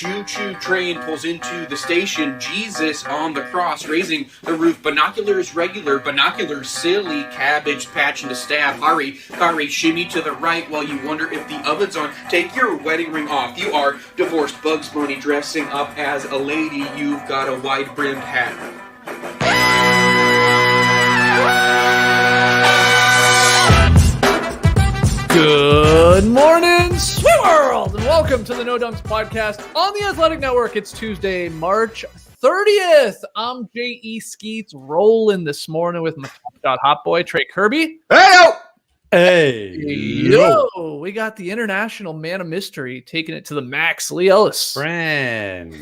choo-choo train pulls into the station. Jesus on the cross, raising the roof. Binoculars regular, binoculars silly. Cabbage patch into stab. Hurry, shimmy to the right while you wonder if the oven's on. Take your wedding ring off. You are divorced. Bugs Bunny dressing up as a lady. You've got a wide-brimmed hat. Good morning, Sweet World, and welcome to the No Dunks podcast on the Athletic Network. It's Tuesday, March 30th. I'm J.E. Skeets, rolling this morning with my top shot hot boy, Trey Kirby. Hey, yo! We got the international man of mystery taking it to the max, Lee Ellis. friend.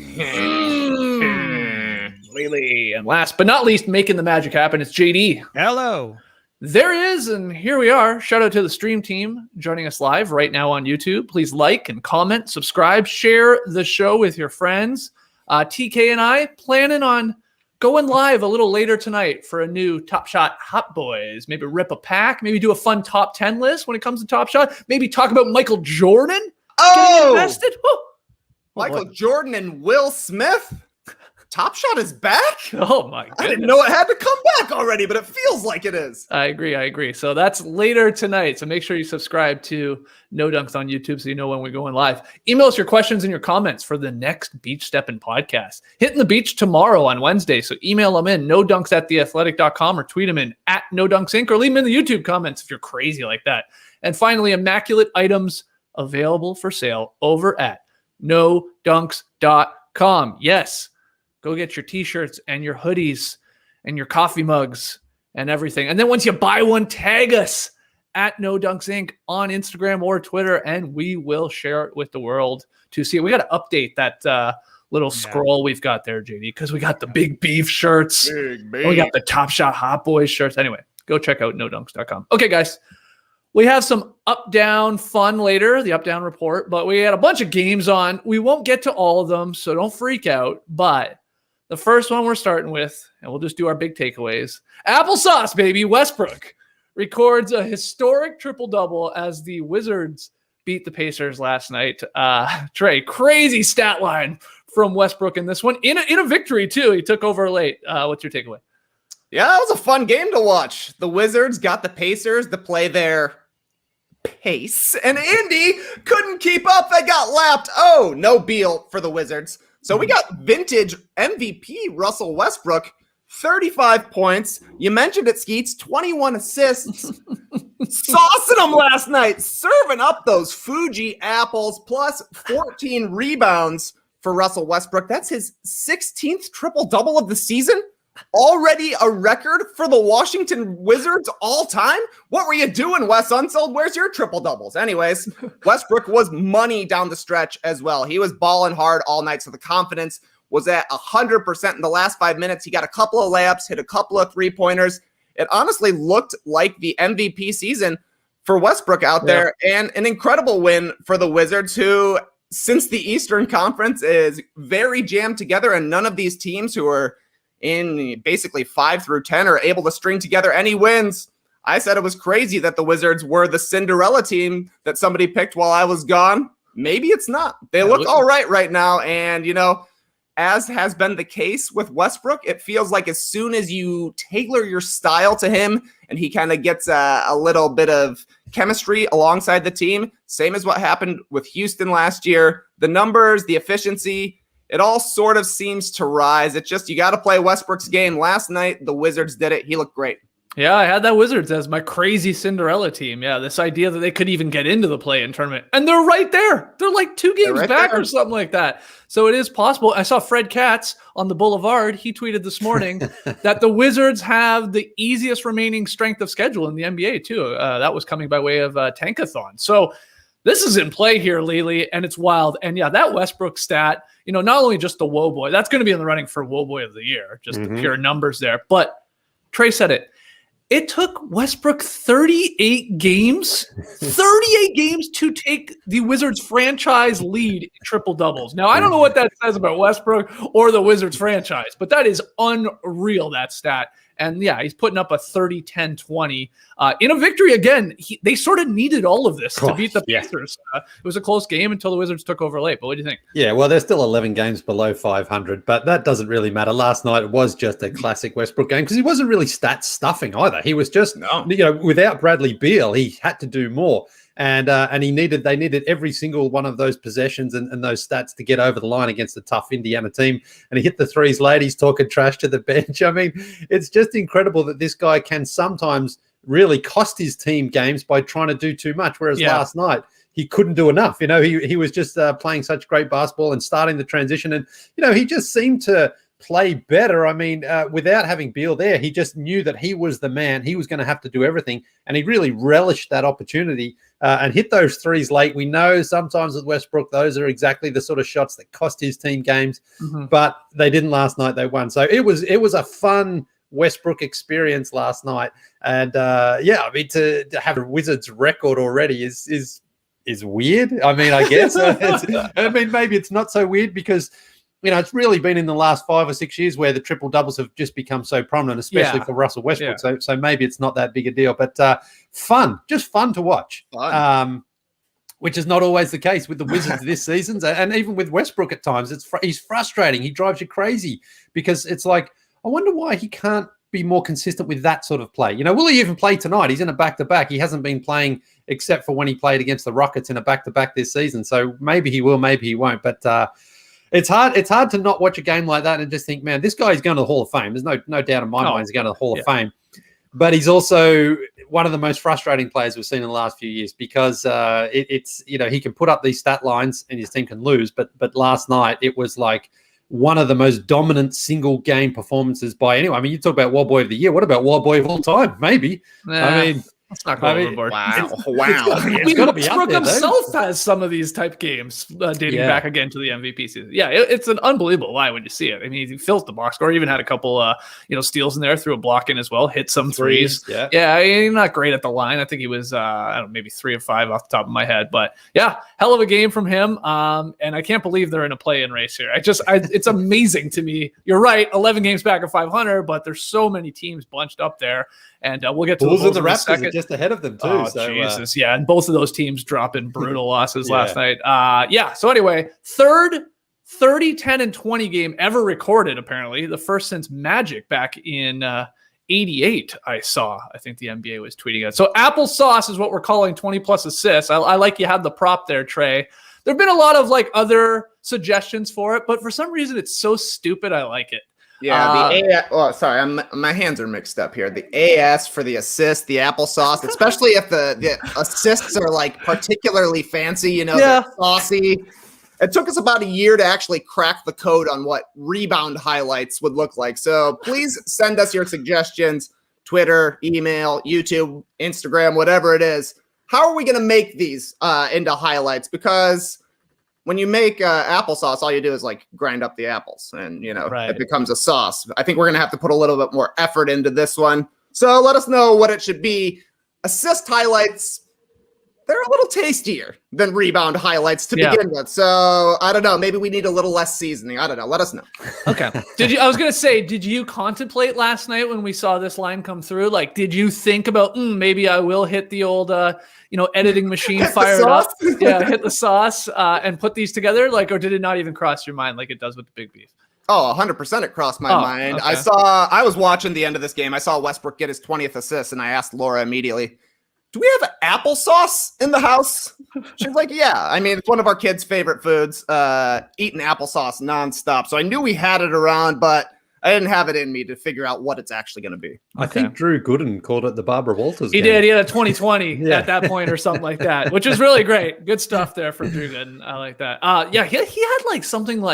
Really. And last but not least, making the magic happen, it's JD. Hello. There is, and here we are. Shout out to the stream team joining us live right now on YouTube. Please like and comment, subscribe, share the show with your friends. TK and I planning on going live a little later tonight for a new Top Shot Hot Boys. Maybe rip a pack, maybe do a fun top 10 list when it comes to Top Shot. Maybe talk about Michael Jordan getting invested. Michael Jordan and Will Smith. Top Shot is back? Oh my goodness. I didn't know it had to come back already, but it feels like it is. I agree. So that's later tonight. So make sure you subscribe to No Dunks on YouTube so you know when we're going live. Email us your questions and your comments for the next Beach Steppin' podcast. Hitting the beach tomorrow on Wednesday. So email them in, nodunks@theathletic.com, or tweet them in @NoDunksInc, or leave them in the YouTube comments if you're crazy like that. And finally, immaculate items available for sale over at nodunks.com. Yes. Go get your t-shirts and your hoodies and your coffee mugs and everything. And then once you buy one, tag us at No Dunks Inc. on Instagram or Twitter, and we will share it with the world to see it. We got to update that little scroll we've got there, JD, because we got the Big Beef shirts. We got the Top Shot Hot Boys shirts. Anyway, go check out nodunks.com. Okay, guys. We have some up-down fun later, the up-down report, but we had a bunch of games on. We won't get to all of them, so don't freak out, but the first one we're starting with, and we'll just do our big takeaways. Applesauce, baby. Westbrook records a historic triple-double as the Wizards beat the Pacers last night. Trey, crazy stat line from Westbrook in this one. In a victory, too. He took over late. What's your takeaway? Yeah, it was a fun game to watch. The Wizards got the Pacers to play their pace, and Indy couldn't keep up. They got lapped. Oh, no Beal for the Wizards. So we got vintage MVP Russell Westbrook, 35 points. You mentioned it, Skeets, 21 assists. Saucing them last night, serving up those Fuji apples, plus 14 rebounds for Russell Westbrook. That's his 16th triple-double of the season. Already a record for the Washington Wizards all time? What were you doing, Wes Unseld? Where's your triple-doubles? Anyways, Westbrook was money down the stretch as well. He was balling hard all night, so the confidence was at 100% in the last 5 minutes. He got a couple of layups, hit a couple of three-pointers. It honestly looked like the MVP season for Westbrook out there, and an incredible win for the Wizards, who, since the Eastern Conference is very jammed together, and none of these teams who are in basically 5 through 10 are able to string together any wins. I said it was crazy that the Wizards were the Cinderella team that somebody picked while I was gone. Maybe it's not. They look all right now. And, as has been the case with Westbrook, it feels like as soon as you tailor your style to him and he kind of gets a little bit of chemistry alongside the team, same as what happened with Houston last year, the numbers, the efficiency, it all sort of seems to rise. It's just you got to play Westbrook's game. Last night, the Wizards did it. He looked great. Yeah, I had that Wizards as my crazy Cinderella team. Yeah, this idea that they could even get into the play-in tournament. And they're right there. They're like 2 games back or something like that. So it is possible. I saw Fred Katz on the Boulevard. He tweeted this morning that the Wizards have the easiest remaining strength of schedule in the NBA, too. That was coming by way of Tankathon. So this is in play here, Lily, and it's wild. And yeah, that Westbrook stat, not only just the Woe Boy, that's going to be in the running for Woe Boy of the Year, just the pure numbers there. But Trey said it. It took Westbrook 38 games to take the Wizards franchise lead in triple doubles. Now, I don't know what that says about Westbrook or the Wizards franchise, but that is unreal, that stat. And yeah, he's putting up a 30, 10, 20 in a victory. Again, they sort of needed all of this to beat the Pacers. It was a close game until the Wizards took over late. But what do you think? Yeah, well, they're still 11 games below 500, but that doesn't really matter. Last night was just a classic Westbrook game because he wasn't really stat stuffing either. He was just, without Bradley Beal, he had to do more. And they needed every single one of those possessions and those stats to get over the line against a tough Indiana team. And he hit the threes late. He's talking trash to the bench. I mean, it's just incredible that this guy can sometimes really cost his team games by trying to do too much. Whereas last night, he couldn't do enough. He was just playing such great basketball and starting the transition. And, he just seemed to play better. I mean, without having Beal there, he just knew that he was the man. He was going to have to do everything. And he really relished that opportunity and hit those threes late. We know sometimes with Westbrook, those are exactly the sort of shots that cost his team games, but they didn't last night. They won. So it was a fun Westbrook experience last night. And I mean, to have a Wizards record already is weird. I mean, I guess, maybe it's not so weird because, it's really been in the last 5 or 6 years where the triple doubles have just become so prominent, especially for Russell Westbrook. Yeah. So maybe it's not that big a deal, but just fun to watch. Which is not always the case with the Wizards this season, and even with Westbrook at times. He's frustrating. He drives you crazy because it's like, I wonder why he can't be more consistent with that sort of play. Will he even play tonight? He's in a back-to-back. He hasn't been playing except for when he played against the Rockets in a back-to-back this season. So maybe he will, maybe he won't. But it's hard to not watch a game like that and just think, man, this guy's going to the Hall of Fame. There's no doubt in my mind he's going to the Hall of Fame. But he's also one of the most frustrating players we've seen in the last few years because it's he can put up these stat lines and his team can lose. But last night it was like one of the most dominant single game performances by anyone. I mean, you talk about Wild Boy of the Year. What about Wild Boy of all time? Maybe. I mean, let's not go overboard. Wow. It's got to be up there. Himself has some of these type games dating back again to the MVP season. Yeah, it's an unbelievable lie when you see it. I mean, he fills the box score. Even had a couple, steals in there, threw a block in as well, hit some threes. Yeah, he's not great at the line. I think he was, maybe 3 of 5 off the top of my head. But yeah, hell of a game from him. And I can't believe they're in a play-in race here. It's amazing to me. You're right, 11 games back at 500, but there's so many teams bunched up there. And we'll get to Bulls the and the Raptors are just ahead of them too. Oh, so, Jesus. Yeah, and both of those teams dropping brutal losses last night. So anyway, third 30, 10, and 20 game ever recorded, apparently. The first since Magic back in 88, I think the NBA was tweeting it. So applesauce is what we're calling 20-plus assists. I like you had the prop there, Trey. There have been a lot of other suggestions for it, but for some reason it's so stupid I like it. Yeah, my hands are mixed up here. The AS for the assist, the applesauce, especially if the assists are particularly fancy, they're saucy. It took us about a year to actually crack the code on what rebound highlights would look like. So please send us your suggestions, Twitter, email, YouTube, Instagram, whatever it is. How are we going to make these into highlights? Because when you make applesauce, all you do is grind up the apples and, it becomes a sauce. I think we're going to have to put a little bit more effort into this one. So let us know what it should be. Assist highlights, they're a little tastier than rebound highlights to begin with. So I don't know. Maybe we need a little less seasoning. I don't know. Let us know. Okay. I was going to say, did you contemplate last night when we saw this line come through? Did you think about, maybe I will hit the old, editing machine, fire it up, hit the sauce and put these together? Or did it not even cross your mind like it does with the big beef? Oh, 100% it crossed my mind. Okay. I was watching the end of this game. I saw Westbrook get his 20th assist, and I asked Laura immediately, do we have applesauce in the house? She's like, yeah. I mean, it's one of our kids' favorite foods, eating applesauce nonstop. So I knew we had it around, but I didn't have it in me to figure out what it's actually going to be. I think Drew Gooden called it the Barbara Walters game. He did. He had a 2020 at that point or something like that, which is really great. Good stuff there from Drew Gooden. I like that. He had something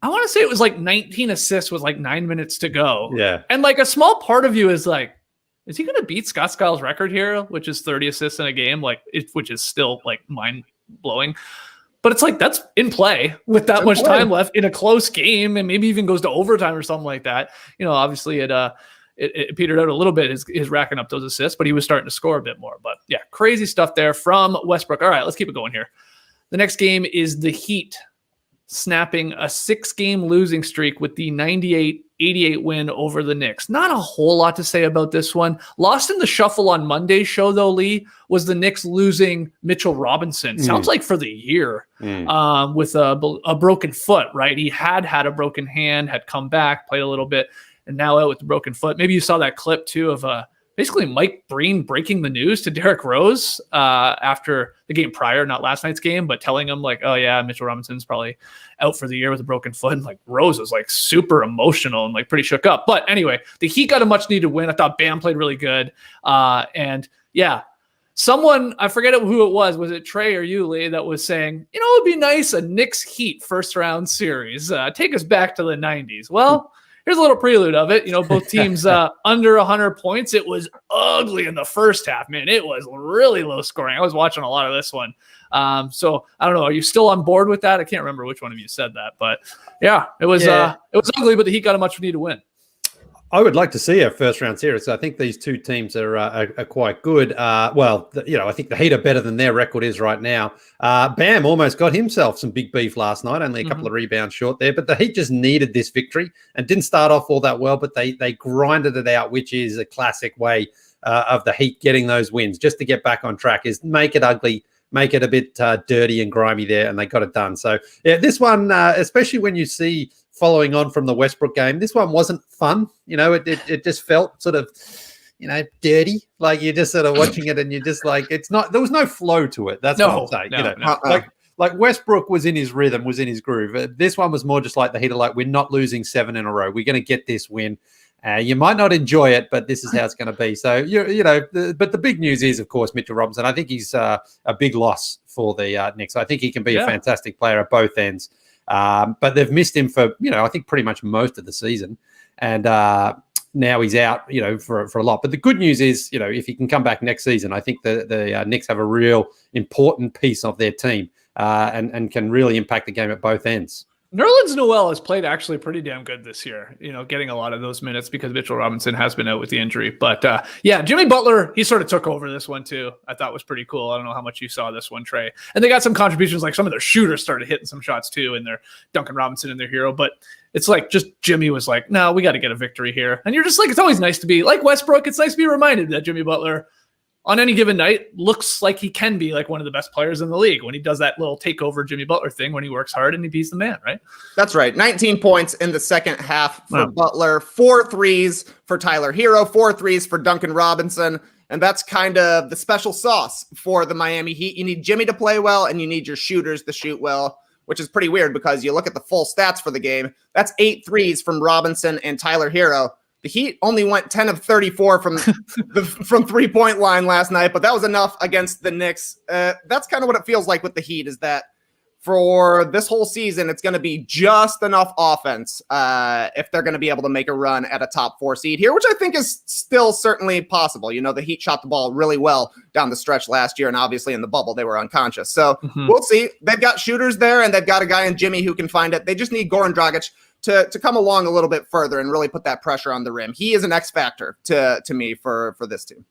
I want to say it was 19 assists with 9 minutes to go. Yeah. And a small part of you is is he going to beat Scott Skiles' record here, which is 30 assists in a game, which is still mind-blowing? But it's that's in play with that much time left in a close game, and maybe even goes to overtime or something like that. Obviously it petered out a little bit, his racking up those assists, but he was starting to score a bit more. But yeah, crazy stuff there from Westbrook. All right, let's keep it going here. The next game is the Heat snapping a 6-game losing streak with the 98-88 win over the Knicks. Not a whole lot to say about this one. Lost in the shuffle on Monday's show, though, Lee, was the Knicks losing Mitchell Robinson. Sounds like for the year with a broken foot, right? He had a broken hand, had come back, played a little bit, and now out with the broken foot. Maybe you saw that clip, too, of basically Mike Breen breaking the news to Derrick Rose after the game prior, not last night's game, but telling him like, oh yeah, Mitchell Robinson's probably out for the year with a broken foot. And like Rose was like super emotional and like pretty shook up. But anyway, the Heat got a much needed win. I thought Bam played really good. And yeah, someone, I forget who it was it Trey or you, Lee, that was saying, you know, it'd be nice, a Knicks Heat first round series. Take us back to the 90s. Well, here's a little prelude of it. You know, both teams under 100 points. It was ugly in the first half, man. It was really low scoring. I was watching a lot of this one. So I don't know. Are you still on board with that? I can't remember which one of you said that, but yeah, it was ugly, but the Heat got a much needed win. I would like to see a first round series. I think these two teams are quite good. I think the Heat are better than their record is right now. Bam almost got himself some big beef last night, only a couple of rebounds short there, but the Heat just needed this victory and didn't start off all that well, but they grinded it out, which is a classic way of the Heat getting those wins, just to get back on track, is make it ugly, make it a bit dirty and grimy there, and they got it done. So yeah, this one, especially when you see following on from the Westbrook game, this one wasn't fun. You know, it just felt sort of, you know, dirty. Like you're just sort of watching it and you're just like, it's not, there was no flow to it. That's what I'm saying. Like Westbrook was in his rhythm, was in his groove. This one was more just like the Heat are like, we're not losing 7 in a row. We're going to get this win. You might not enjoy it, but this is how it's going to be. So, but the big news is, of course, Mitchell Robinson. I think he's a big loss for the Knicks. I think he can be a fantastic player at both ends. But they've missed him for, I think pretty much most of the season. And now he's out, for a lot. But the good news is, if he can come back next season, I think the Knicks have a real important piece of their team and can really impact the game at both ends. Nerlens Noel has played actually pretty damn good this year, getting a lot of those minutes because Mitchell Robinson has been out with the injury. But Jimmy Butler, he sort of took over this one too. I thought was pretty cool. I don't know how much you saw this one, Trey. And they got some contributions, like some of their shooters started hitting some shots too, and their Duncan Robinson and their hero. But it's like just Jimmy was like, no, we got to get a victory here. And you're just like, it's always nice to be like Westbrook. It's nice to be reminded that Jimmy Butler on any given night looks like he can be like one of the best players in the league when he does that little takeover Jimmy Butler thing, when he works hard and he beats the man, right? That's right. 19 points in the second half for Butler, 4 threes for Tyler Hero, 4 threes for Duncan Robinson. And that's kind of the special sauce for the Miami Heat. You need Jimmy to play well and you need your shooters to shoot well, which is pretty weird because you look at the full stats for the game. That's 8 threes from Robinson and Tyler Hero. The Heat only went 10 of 34 from from 3-point line last night, but that was enough against the Knicks. That's kind of what it feels like with the Heat, is that for this whole season, it's going to be just enough offense if they're going to be able to make a run at a top 4 seed here, which I think is still certainly possible. The Heat shot the ball really well down the stretch last year, and obviously in the bubble, they were unconscious. So we'll see. They've got shooters there, and they've got a guy in Jimmy who can find it. They just need Goran Dragic to come along a little bit further and really put that pressure on the rim. He is an X factor to me for this team.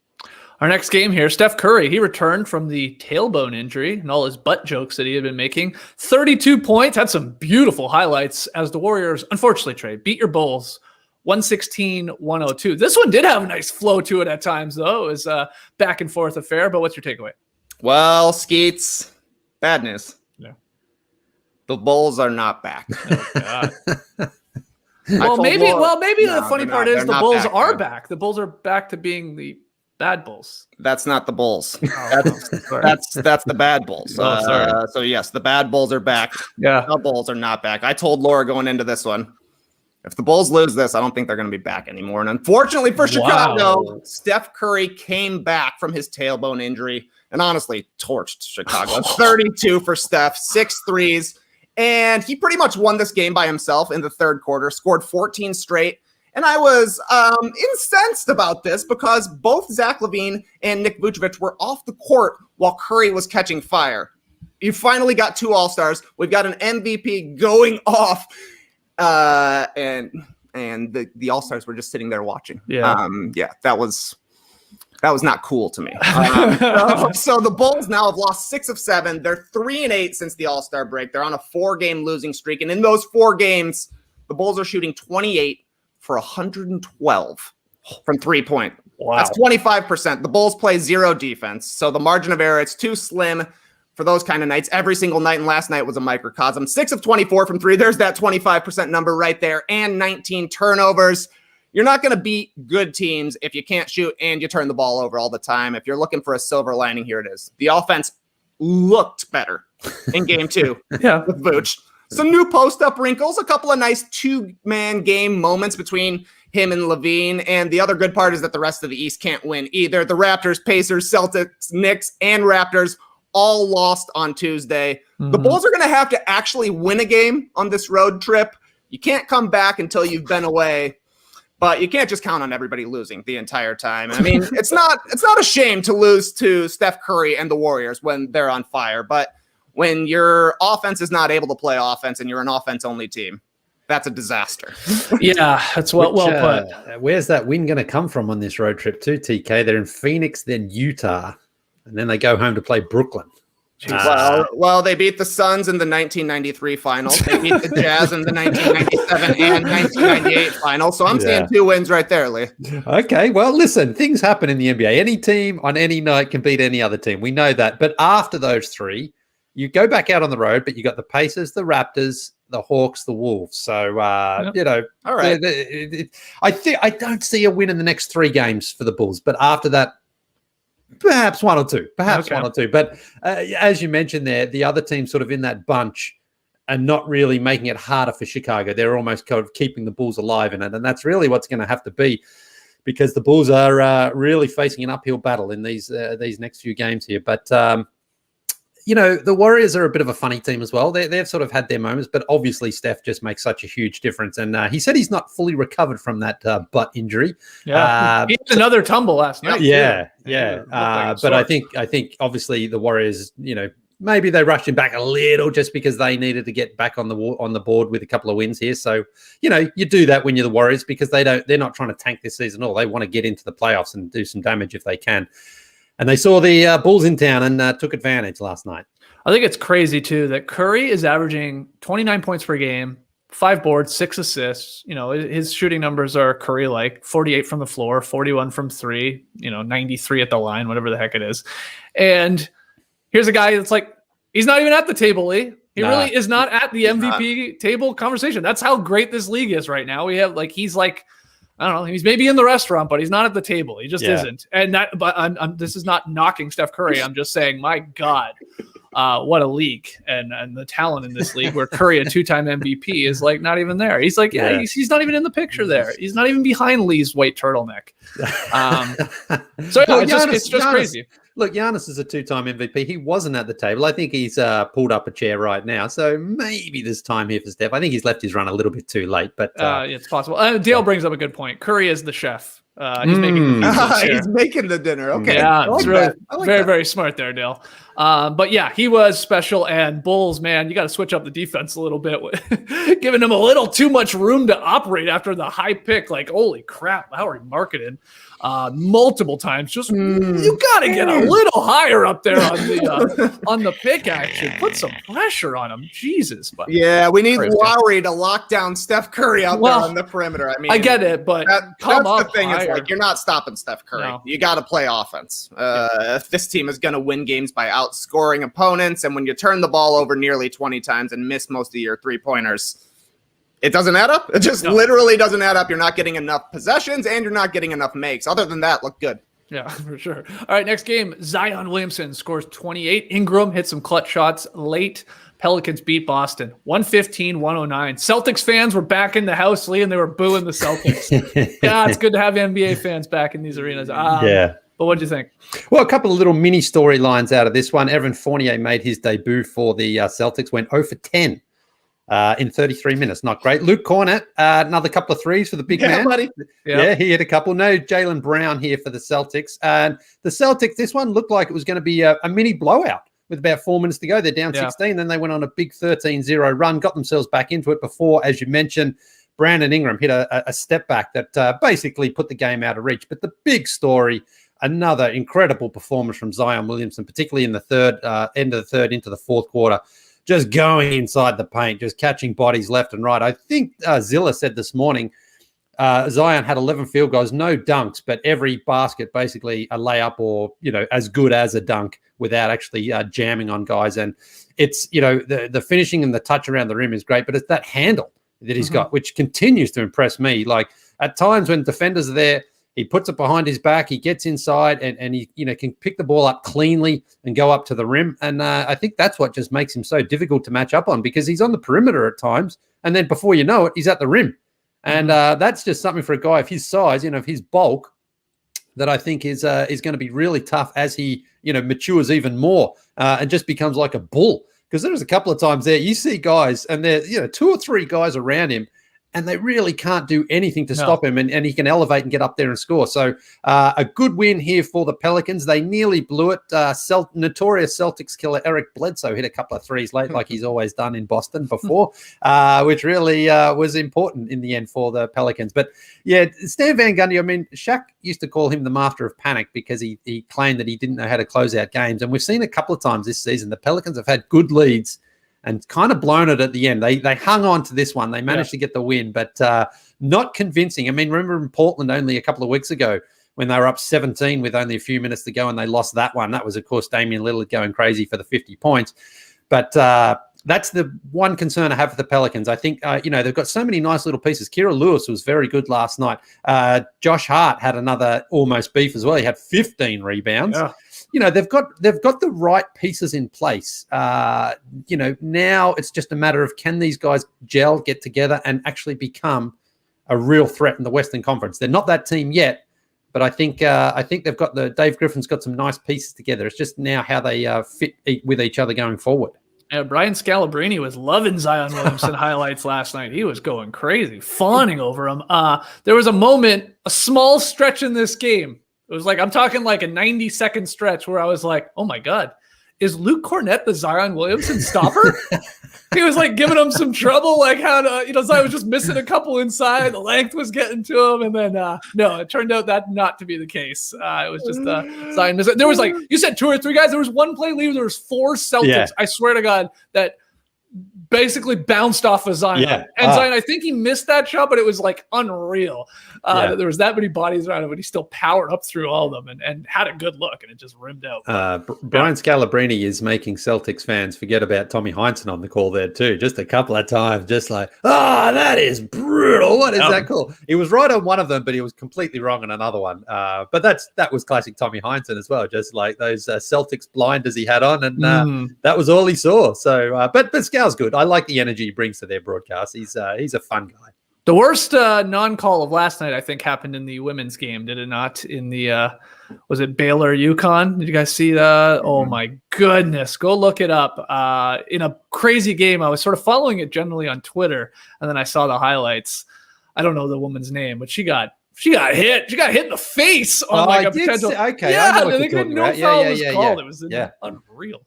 Our next game here, Steph Curry, he returned from the tailbone injury and all his butt jokes that he had been making. 32 points, had some beautiful highlights as the Warriors, unfortunately, Trey, beat your Bulls 116-102. This one did have a nice flow to it at times, though. It was a back and forth affair, but what's your takeaway? Well, Skeets, bad news. The Bulls are not back. Oh, God. maybe the funny part is the Bulls are back. The Bulls are back to being the bad Bulls. That's not the Bulls. That's the bad Bulls. So yes, the bad Bulls are back. Yeah. The Bulls are not back. I told Laura going into this one, if the Bulls lose this, I don't think they're going to be back anymore. And unfortunately for Chicago, Steph Curry came back from his tailbone injury and honestly torched Chicago. 32 for Steph, 6 threes. And he pretty much won this game by himself in the third quarter, scored 14 straight. And I was incensed about this because both Zach LaVine and Nick Vucevic were off the court while Curry was catching fire. You finally got 2 All-Stars. We've got an MVP going off. And the All-Stars were just sitting there watching. Yeah. That was That was not cool to me. So the Bulls now have lost 6 of 7. They're 3-8 since the All-Star break. They're on a 4-game losing streak. And in those 4 games, the Bulls are shooting 28 for 112 from 3-point. Wow. That's 25%. The Bulls play 0 defense. So the margin of error, it's too slim for those kind of nights. Every single night, and last night was a microcosm. 6 of 24 from 3. There's that 25% number right there. And 19 turnovers. You're not going to beat good teams if you can't shoot and you turn the ball over all the time. If you're looking for a silver lining, here it is. The offense looked better in game 2 with Vooch. Some new post-up wrinkles, a couple of nice 2-man game moments between him and Levine. And the other good part is that the rest of the East can't win either. The Raptors, Pacers, Celtics, Knicks, and Raptors all lost on Tuesday. Mm-hmm. The Bulls are going to have to actually win a game on this road trip. You can't come back until you've been away. But you can't just count on everybody losing the entire time. I mean, it's not a shame to lose to Steph Curry and the Warriors when they're on fire. But when your offense is not able to play offense and you're an offense-only team, that's a disaster. Yeah, that's well put. Where's that win going to come from on this road trip too, TK? They're in Phoenix, then Utah, and then they go home to play Brooklyn. Well, they beat the Suns in the 1993 finals. They beat the Jazz in the 1997 and 1998 finals. So I'm seeing 2 wins right there, Lee. Okay, well, listen, things happen in the NBA. Any team on any night can beat any other team. We know that. But after those 3, you go back out on the road, but you got the Pacers, the Raptors, the Hawks, the Wolves. So, all right. I don't see a win in the next 3 games for the Bulls. But after that, perhaps 1 or 2. But as you mentioned there, the other teams sort of in that bunch are not really making it harder for Chicago. They're almost kind of keeping the Bulls alive in it. And that's really what's going to have to be, because the Bulls are really facing an uphill battle in these next few games here. But, the Warriors are a bit of a funny team as well. They've sort of had their moments, but obviously Steph just makes such a huge difference. And he said he's not fully recovered from that butt injury. Yeah, he had another tumble last night. Yeah. But I think obviously the Warriors, maybe they rushed him back a little just because they needed to get back on the board with a couple of wins here. So, you do that when you're the Warriors, because they're not trying to tank this season at all. They want to get into the playoffs and do some damage if they can. And they saw the Bulls in town and took advantage last night. I think it's crazy, too, that Curry is averaging 29 points per game, 5 boards, 6 assists. His shooting numbers are Curry-like, 48 from the floor, 41 from 3, 93 at the line, whatever the heck it is. And here's a guy that's like, he's not even at the table, Lee. He really is not at the MVP table conversation. That's how great this league is right now. We have he's like, I don't know. He's maybe in the restaurant, but he's not at the table. He just isn't. And this is not knocking Steph Curry. I'm just saying, my God, what a league and the talent in this league, where Curry, a 2-time MVP, is like not even there. He's like, he's not even in the picture there. He's not even behind Lee's white turtleneck. It's just crazy. Look, Giannis is a 2-time MVP. He wasn't at the table. I think he's pulled up a chair right now. So maybe there's time here for Steph. I think he's left his run a little bit too late, but it's possible. Dale brings up a good point. Curry is the chef. He's making the dinner. Okay. Yeah, it's really very, very smart there, Dale. But yeah, he was special. And Bulls, man, you got to switch up the defense a little bit, giving him a little too much room to operate after the high pick. Like, holy crap, how are you marketed? Multiple times. Just you got to get a little higher up there on the pick action. Put some pressure on him. Jesus. But yeah, we need Lowry to lock down Steph Curry out there on the perimeter. I mean, I get it, but that's the thing. It's like, you're not stopping Steph Curry. No. You got to play offense. If this team is going to win games by outscoring opponents, and when you turn the ball over nearly 20 times and miss most of your 3-pointers, it doesn't add up. It just literally doesn't add up. You're not getting enough possessions and you're not getting enough makes. Other than that, look good. Yeah, for sure. All right, next game, Zion Williamson scores 28. Ingram hit some clutch shots late. Pelicans beat Boston 115-109. Celtics fans were back in the house, Lee, and they were booing the Celtics. Yeah, it's good to have NBA fans back in these arenas. But what do you think? Well, a couple of little mini storylines out of this one. Evan Fournier made his debut for the Celtics, went 0 for 10. In 33 minutes. Not great. Luke Cornett, another couple of threes for the big man. Buddy. Yeah, he hit a couple. No Jaylen Brown here for the Celtics. And the Celtics, this one looked like it was going to be a mini blowout with about 4 minutes to go. They're down 16. Then they went on a big 13-0 run, got themselves back into it before, as you mentioned, Brandon Ingram hit a step back that basically put the game out of reach. But the big story another incredible performance from Zion Williamson, particularly in the third end of the third into the fourth quarter, just going inside the paint, just catching bodies left and right. I think Zilla said this morning, Zion had 11 field goals, no dunks, but every basket basically a layup or, as good as a dunk without actually jamming on guys. And it's, the finishing and the touch around the rim is great, but it's that handle that he's got, which continues to impress me. Like at times when defenders are there, he puts it behind his back, he gets inside and he, can pick the ball up cleanly and go up to the rim. And I think that's what just makes him so difficult to match up on, because he's on the perimeter at times. And then before you know it, he's at the rim. And that's just something for a guy of his size, of his bulk, that I think is going to be really tough as he, matures even more and just becomes like a bull. Because there was a couple of times there, you see guys and there, 2 or 3 guys around him, and they really can't do anything to stop him, and he can elevate and get up there and score. So a good win here for the Pelicans. They nearly blew it. Notorious Celtics killer Eric Bledsoe hit a couple of threes late, like he's always done in Boston before, which really was important in the end for the Pelicans. But yeah, Stan Van Gundy, I mean, Shaq used to call him the master of panic because he claimed that he didn't know how to close out games. And we've seen a couple of times this season, the Pelicans have had good leads and kind of blown it at the end. They hung on to this one. They managed to get the win, but not convincing. I mean, remember in Portland only a couple of weeks ago when they were up 17 with only a few minutes to go and they lost that one. That was, of course, Damian Lillard going crazy for the 50 points. But that's the one concern I have for the Pelicans. I think, they've got so many nice little pieces. Kira Lewis was very good last night. Josh Hart had another almost beef as well. He had 15 rebounds. Yeah. They've got the right pieces in place. Now it's just a matter of, can these guys gel, get together, and actually become a real threat in the Western Conference? They're not that team yet, but I think they've got Dave Griffin's got some nice pieces together. It's just now how they fit with each other going forward. Yeah, Brian Scalabrine was loving Zion Williamson highlights last night. He was going crazy, fawning over him. There was a small stretch in this game. It was like, I'm talking like a 90-second stretch where I was like, oh my God, is Luke Cornett the Zion Williamson stopper? He was like giving him some trouble, like how to, Zion was just missing a couple inside. The length was getting to him. And then, no, it turned out that not to be the case. It was just Zion missing. There was like, you said 2 or 3 guys. There was one play leave. There was 4 Celtics. Yeah. I swear to God, that basically bounced off of Zion. Yeah. And Zion, I think he missed that shot, but it was like unreal. There was that many bodies around him, but he still powered up through all of them and had a good look, and it just rimmed out. Brian Scalabrine is making Celtics fans forget about Tommy Heinsohn on the call there too. Just a couple of times, just like, that is brutal. What is that call? He was right on one of them, but he was completely wrong on another one. But that was classic Tommy Heinsohn as well, just like those Celtics blinders he had on, and that was all he saw. So, but Scal's good. I like the energy he brings to their broadcast. He's a fun guy. The worst non-call of last night, I think, happened in the women's game, did it not? In the, was it Baylor UConn? Did you guys see that? Oh my goodness. Go look it up. In a crazy game, I was sort of following it generally on Twitter, and then I saw the highlights. I don't know the woman's name, but she got hit. She got hit in the face on a potential. Okay. Yeah, I think no foul was called. It was unreal.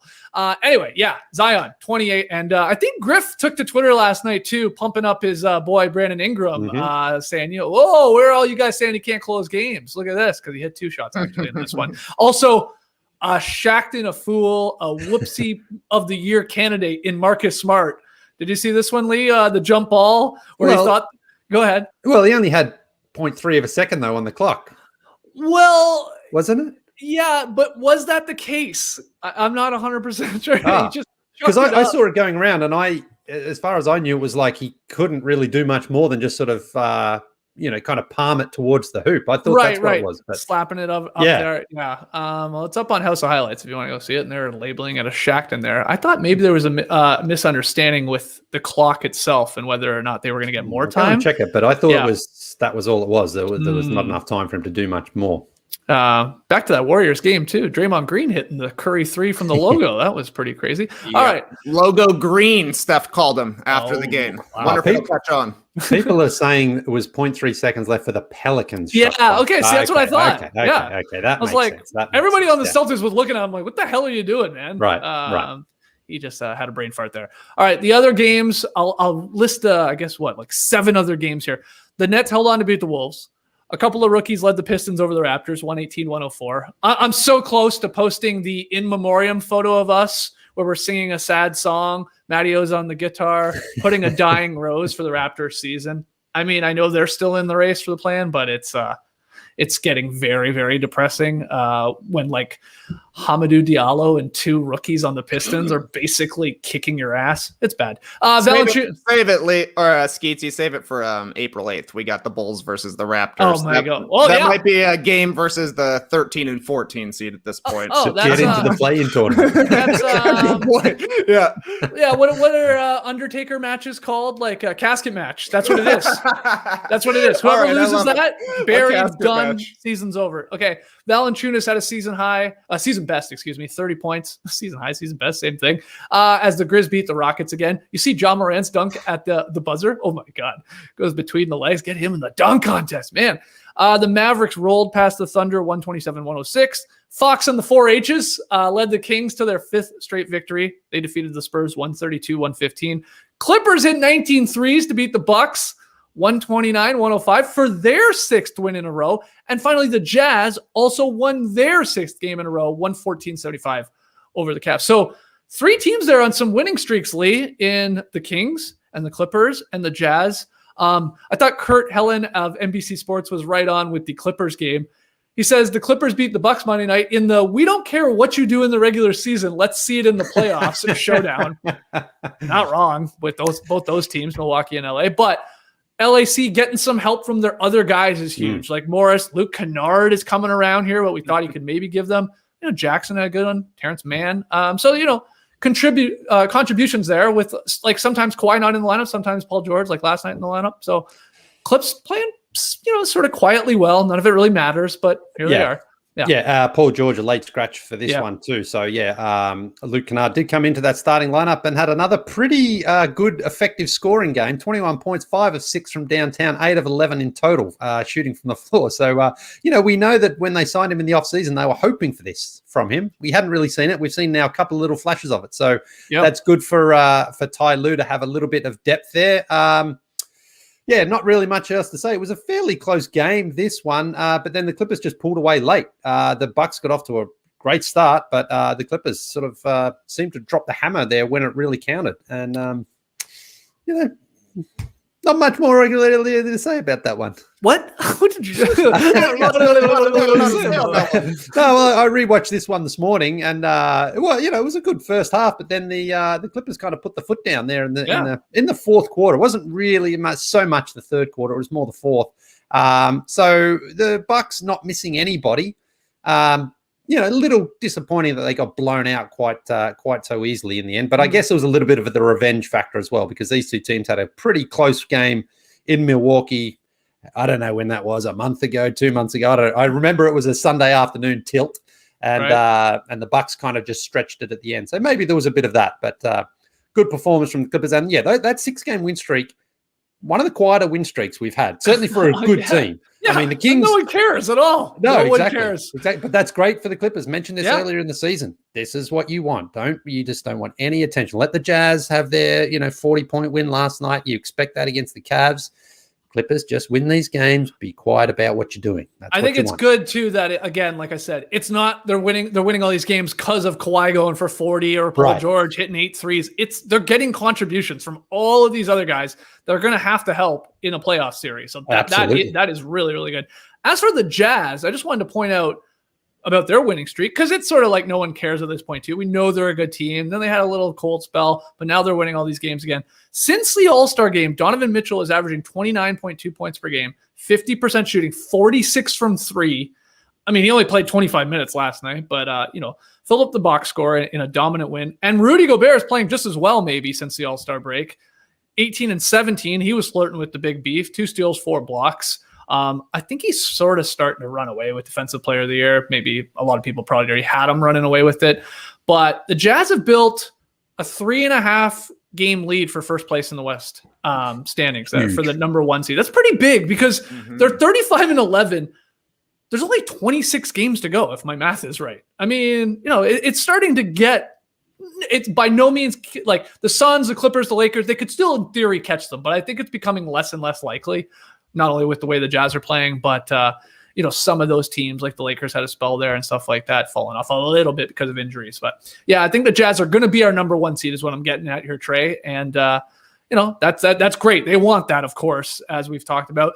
Anyway, Zion, 28. And I think Griff took to Twitter last night too, pumping up his boy Brandon Ingram, saying, whoa, where are all you guys saying he can't close games? Look at this, because he hit 2 shots actually in this one. Also, Shackton a fool, a whoopsie of the year candidate in Marcus Smart. Did you see this one, Lee? The jump ball where he thought, go ahead. Well, he only had 0.3 of a second though on the clock. Well, wasn't it? Yeah, but was that the case? I'm not 100% sure. Because I saw it going around, and as far as I knew, it was like he couldn't really do much more than just sort of, kind of palm it towards the hoop. I thought that's what it was. But slapping it up there. Yeah. Well, it's up on House of Highlights if you want to go see it, and they're labeling it a Shackton there. I thought maybe there was a misunderstanding with the clock itself and whether or not they were going to get more time. Check it, but I thought that was all it was. There was not enough time for him to do much more. Back to that Warriors game too. Draymond Green hitting the Curry 3 from the logo. That was pretty crazy. Yeah. All right. Logo Green, Steph called him after the game. Wow. Wonderful catch on. People are saying it was 0.3 seconds left for the Pelicans. Yeah, okay. See, that's what I thought. Okay. That makes sense. Everybody on the Celtics was looking at him like, what the hell are you doing, man? Right. He just had a brain fart there. All right, the other games, I'll list, 7 other games here. The Nets held on to beat the Wolves. A couple of rookies led the Pistons over the Raptors, 118-104. I'm so close to posting the in memoriam photo of us where we're singing a sad song. Mattio's on the guitar, putting a dying rose for the Raptors season. I mean, I know they're still in the race for the plan, but it's getting very, very depressing when like Hamidou Diallo and 2 rookies on the Pistons are basically kicking your ass. It's bad. Save it late, or Skeetsy, save it for April 8th. We got the Bulls versus the Raptors. Oh my God. Well, that might be a game versus the 13 and 14 seed at this point. So get into the play-in tournament. That's yeah. Yeah, what are Undertaker matches called? Like a casket match. That's what it is. That's what it is. Whoever loses that, buried, done, season's over. Okay. Valanciunas had a season best, 30 points. Season high, season best, same thing. As the Grizz beat the Rockets again. You see John Morant's dunk at the buzzer. Oh my God. Goes between the legs. Get him in the dunk contest, man. The Mavericks rolled past the Thunder 127-106. Fox and the 4H's led the Kings to their 5th straight victory. They defeated the Spurs 132-115. Clippers hit 19 threes to beat the Bucks 129-105 for their 6th win in a row. And finally, the Jazz also won their 6th game in a row, 114-75 over the Cavs. So 3 teams there on some winning streaks, Lee, in the Kings and the Clippers and the Jazz. I thought Kurt Helen of NBC Sports was right on with the Clippers game. He says the Clippers beat the Bucks Monday night in the we don't care what you do in the regular season. Let's see it in the playoffs showdown. Not wrong with both those teams, Milwaukee and LA. But LAC getting some help from their other guys is huge. Like Morris, Luke Kennard is coming around here, what we thought he could maybe give them. Jackson had a good one, Terrence Mann. Contributions there with like sometimes Kawhi not in the lineup, sometimes Paul George like last night in the lineup. So Clips playing, sort of quietly well. None of it really matters, but here they are. Paul George, a late scratch for this one too. So Luke Kennard did come into that starting lineup and had another pretty good effective scoring game. 21 points, 5 of 6 from downtown, 8 of 11 in total shooting from the floor. So, we know that when they signed him in the offseason, they were hoping for this from him. We hadn't really seen it. We've seen now a couple of little flashes of it. So that's good for Ty Lue to have a little bit of depth there. Not really much else to say. It was a fairly close game, this one, but then the Clippers just pulled away late. The Bucks got off to a great start, but the Clippers sort of seemed to drop the hammer there when it really counted. And, not much more regularly to say about that one. What? What did you do? No, I rewatched this one this morning, and it was a good first half. But then the Clippers kind of put the foot down there in the fourth quarter. It wasn't really so much the third quarter; it was more the fourth. So the Bucks not missing anybody. A little disappointing that they got blown out quite so easily in the end. But I guess it was a little bit of the revenge factor as well, because these two teams had a pretty close game in Milwaukee. I don't know when that was, a month ago, 2 months ago. I remember it was a Sunday afternoon tilt, and the Bucks kind of just stretched it at the end. So maybe there was a bit of that, but good performance from the Clippers. And that 6-game win streak, one of the quieter win streaks we've had, certainly for a good team. Yeah, I mean, the Kings... No one cares at all. No one cares. Exactly. But that's great for the Clippers. Mentioned this earlier in the season. This is what you want. You just don't want any attention. Let the Jazz have their, 40-point win last night. You expect that against the Cavs. Clippers, just win these games. Be quiet about what you're doing. I think it's good too that again, like I said, it's not they're winning all these games because of Kawhi going for 40 or Paul George hitting 8 threes. They're getting contributions from all of these other guys that are going to have to help in a playoff series. So that is really, really good. As for the Jazz, I just wanted to point out about their winning streak, because it's sort of like no one cares at this point too. We know they're a good team. Then they had a little cold spell, but now they're winning all these games again. Since the All-Star game, Donovan Mitchell is averaging 29.2 points per game, 50% shooting, 46 from 3. I mean, he only played 25 minutes last night, but filled up the box score in a dominant win. And Rudy Gobert is playing just as well, maybe, since the All-Star break. 18 and 17. He was flirting with the big beef. 2 steals, 4 blocks. I think he's sort of starting to run away with Defensive Player of the Year. Maybe a lot of people probably already had him running away with it. But the Jazz have built a 3.5 game lead for first place in the West standings for the number 1 seed. That's pretty big because they're 35 and 11. There's only 26 games to go, if my math is right. I mean, it's starting to get. It's by no means like the Suns, the Clippers, the Lakers. They could still, in theory, catch them, but I think it's becoming less and less likely. not only with the way the Jazz are playing, but some of those teams like the Lakers had a spell there and stuff like that falling off a little bit because of injuries. But yeah, I think the Jazz are going to be our number 1 seed is what I'm getting at here, Trey. And that's great. They want that, of course, as we've talked about.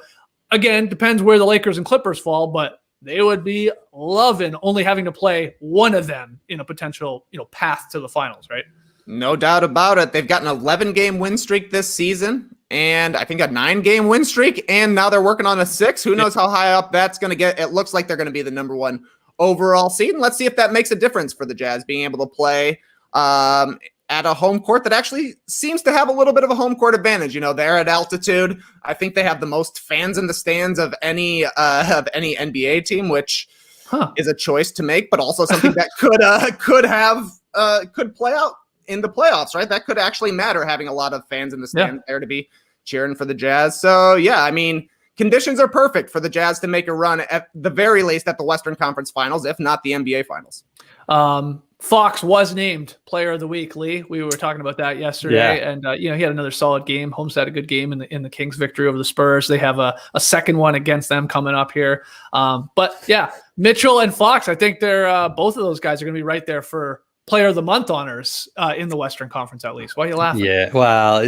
Again, depends where the Lakers and Clippers fall, but they would be loving only having to play one of them in a potential, path to the finals, right? No doubt about it. They've got an 11-game win streak this season, and I think a 9-game win streak, and now they're working on a 6. Who knows how high up that's going to get? It looks like they're going to be the number 1 overall seed, and let's see if that makes a difference for the Jazz being able to play at a home court that actually seems to have a little bit of a home court advantage. They're at altitude. I think they have the most fans in the stands of any NBA team, which is a choice to make, but also something that could play out in the playoffs, right? That could actually matter, having a lot of fans in the stands there to be cheering for the Jazz. So yeah, I mean, conditions are perfect for the Jazz to make a run at the very least at the Western Conference Finals, if not the NBA Finals. Fox was named Player of the Week, Lee. We were talking about that yesterday, and he had another solid game. Holmes had a good game in the Kings' victory over the Spurs. They have a second one against them coming up here. But yeah, Mitchell and Fox, I think they're both of those guys are going to be right there for Player of the Month honors in the Western Conference, at least. Why are you laughing? Yeah, well,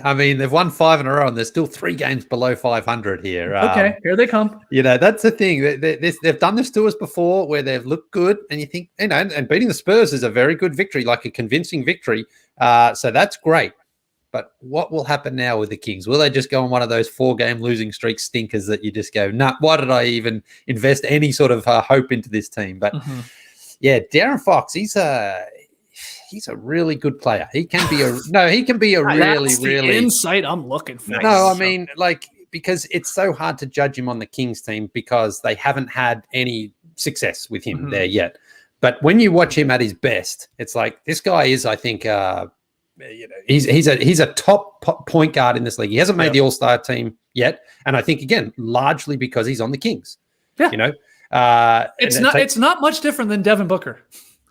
I mean, they've won 5 in a row, and there's still 3 games below 500 here. Okay, here they come. That's the thing. They've done this to us before, where they've looked good, and you think, and beating the Spurs is a very good victory, like a convincing victory. So that's great. But what will happen now with the Kings? Will they just go on one of those 4-game losing streak stinkers that you just go, nah, why did I even invest any sort of hope into this team? But yeah, De'Aaron Fox, he's a really good player. He can be a really insight I'm looking for. No, I mean, because it's so hard to judge him on the Kings team because they haven't had any success with him there yet. But when you watch him at his best, it's like this guy is, I think, he's a top point guard in this league. He hasn't made the All-Star team yet, and I think again largely because he's on the Kings. Yeah. It's not much different than Devin Booker.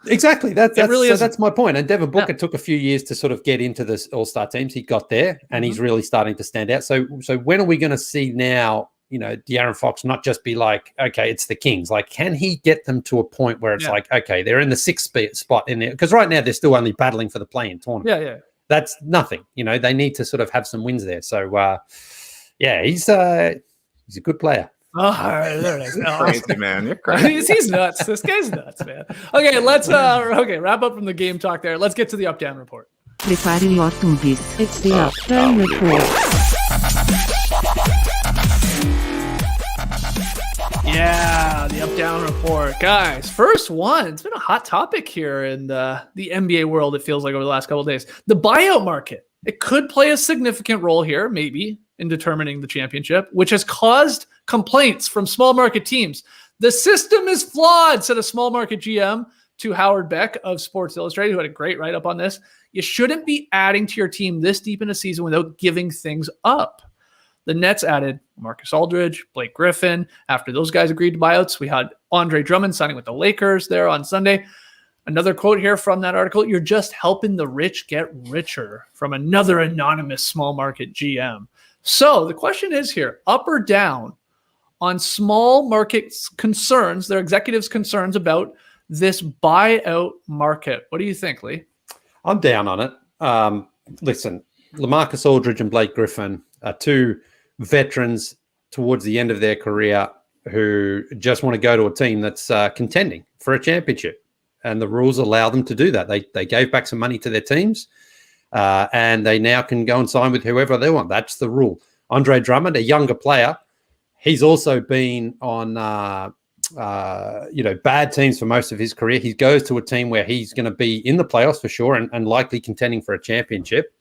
Exactly. That's my point. And Devin Booker took a few years to sort of get into the All-Star teams. He got there, and he's really starting to stand out. So when are we going to see now, De'Aaron Fox not just be like, okay, it's the Kings. Like, can he get them to a point where it's like, okay, they're in the 6th spot in there? Because right now they're still only battling for the play-in tournament. Yeah. That's nothing. They need to sort of have some wins there. So, he's a good player. Oh, crazy, man. You're crazy. He's nuts. This guy's nuts, man. Okay, let's wrap up from the game talk there. Let's get to the up-down report. Prepare your tundies. It's the up-down report. Yeah, the up-down report. Guys, first one. It's been a hot topic here in the NBA world, it feels like, over the last couple of days. The buyout market. It could play a significant role here, maybe, in determining the championship, which has caused complaints from small market teams. The system is flawed, said a small market GM to Howard Beck of Sports Illustrated, who had a great write-up on this. You shouldn't be adding to your team this deep in a season without giving things up. The Nets added Marcus Aldridge, Blake Griffin. After those guys agreed to buyouts, we had Andre Drummond signing with the Lakers there on Sunday. Another quote here from that article: "You're just helping the rich get richer," from another anonymous small market GM. So the question is here, up or down on small markets concerns, their executives' concerns about this buyout market? What do you think, Lee? I'm down on it. Listen, LaMarcus Aldridge and Blake Griffin are 2 veterans towards the end of their career who just want to go to a team that's contending for a championship. And the rules allow them to do that. They gave back some money to their teams, and they now can go and sign with whoever they want. That's the rule. Andre Drummond, a younger player, he's also been on bad teams for most of his career. He goes to a team where he's going to be in the playoffs for sure and likely contending for a championship.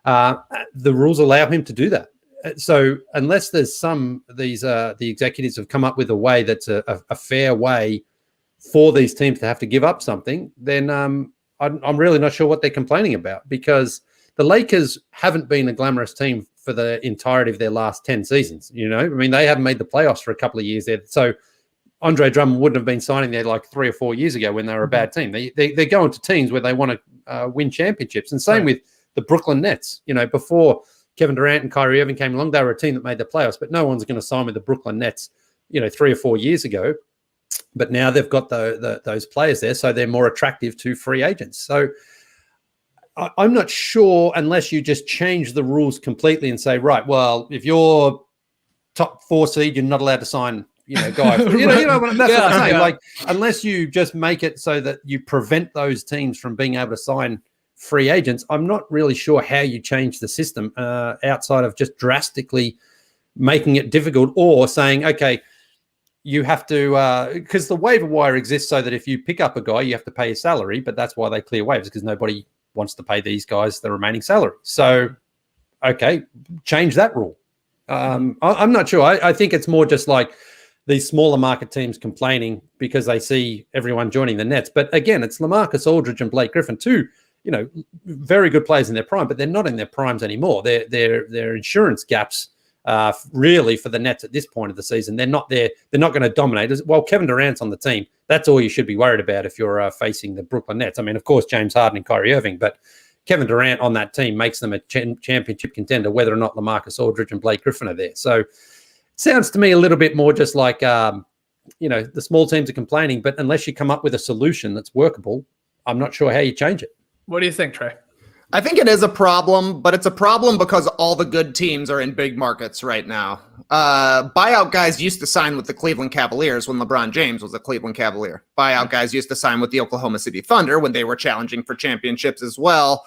The rules allow him to do that. So unless there's the executives have come up with a way that's a fair way for these teams to have to give up something, then I'm really not sure what they're complaining about, because the Lakers haven't been a glamorous team for the entirety of their last 10 seasons. I mean, they haven't made the playoffs for a couple of years there. So Andre Drummond wouldn't have been signing there like 3 or 4 years ago when they were a bad team. They're going to teams where they want to win championships. And same with the Brooklyn Nets. Before Kevin Durant and Kyrie Irving came along, they were a team that made the playoffs, but no one's going to sign with the Brooklyn Nets, 3 or 4 years ago. But now they've got those players there, so they're more attractive to free agents. So I'm not sure, unless you just change the rules completely and say, right, well, if you're top 4 seed, you're not allowed to sign, guys. That's what I'm saying. Like, unless you just make it so that you prevent those teams from being able to sign free agents, I'm not really sure how you change the system outside of just drastically making it difficult, or saying, okay, you have to, because the waiver wire exists so that if you pick up a guy, you have to pay a salary, but that's why they clear waivers, because nobody wants to pay these guys the remaining salary. So, okay, change that rule. I'm not sure. I think it's more just like these smaller market teams complaining because they see everyone joining the Nets. But again, it's LaMarcus Aldridge and Blake Griffin, two, very good players in their prime, but they're not in their primes anymore. They're insurance gaps. Really, for the Nets at this point of the season, they're not there. They're not going to dominate. Well, Kevin Durant's on the team. That's all you should be worried about if you're facing the Brooklyn Nets. I mean, of course, James Harden and Kyrie Irving, but Kevin Durant on that team makes them a championship contender, whether or not LaMarcus Aldridge and Blake Griffin are there. So it sounds to me a little bit more just like, the small teams are complaining, but unless you come up with a solution that's workable, I'm not sure how you change it. What do you think, Trey? I think it is a problem, but it's a problem because all the good teams are in big markets right now. Buyout guys used to sign with the Cleveland Cavaliers when LeBron James was a Cleveland Cavalier. Buyout guys used to sign with the Oklahoma City Thunder when they were challenging for championships as well.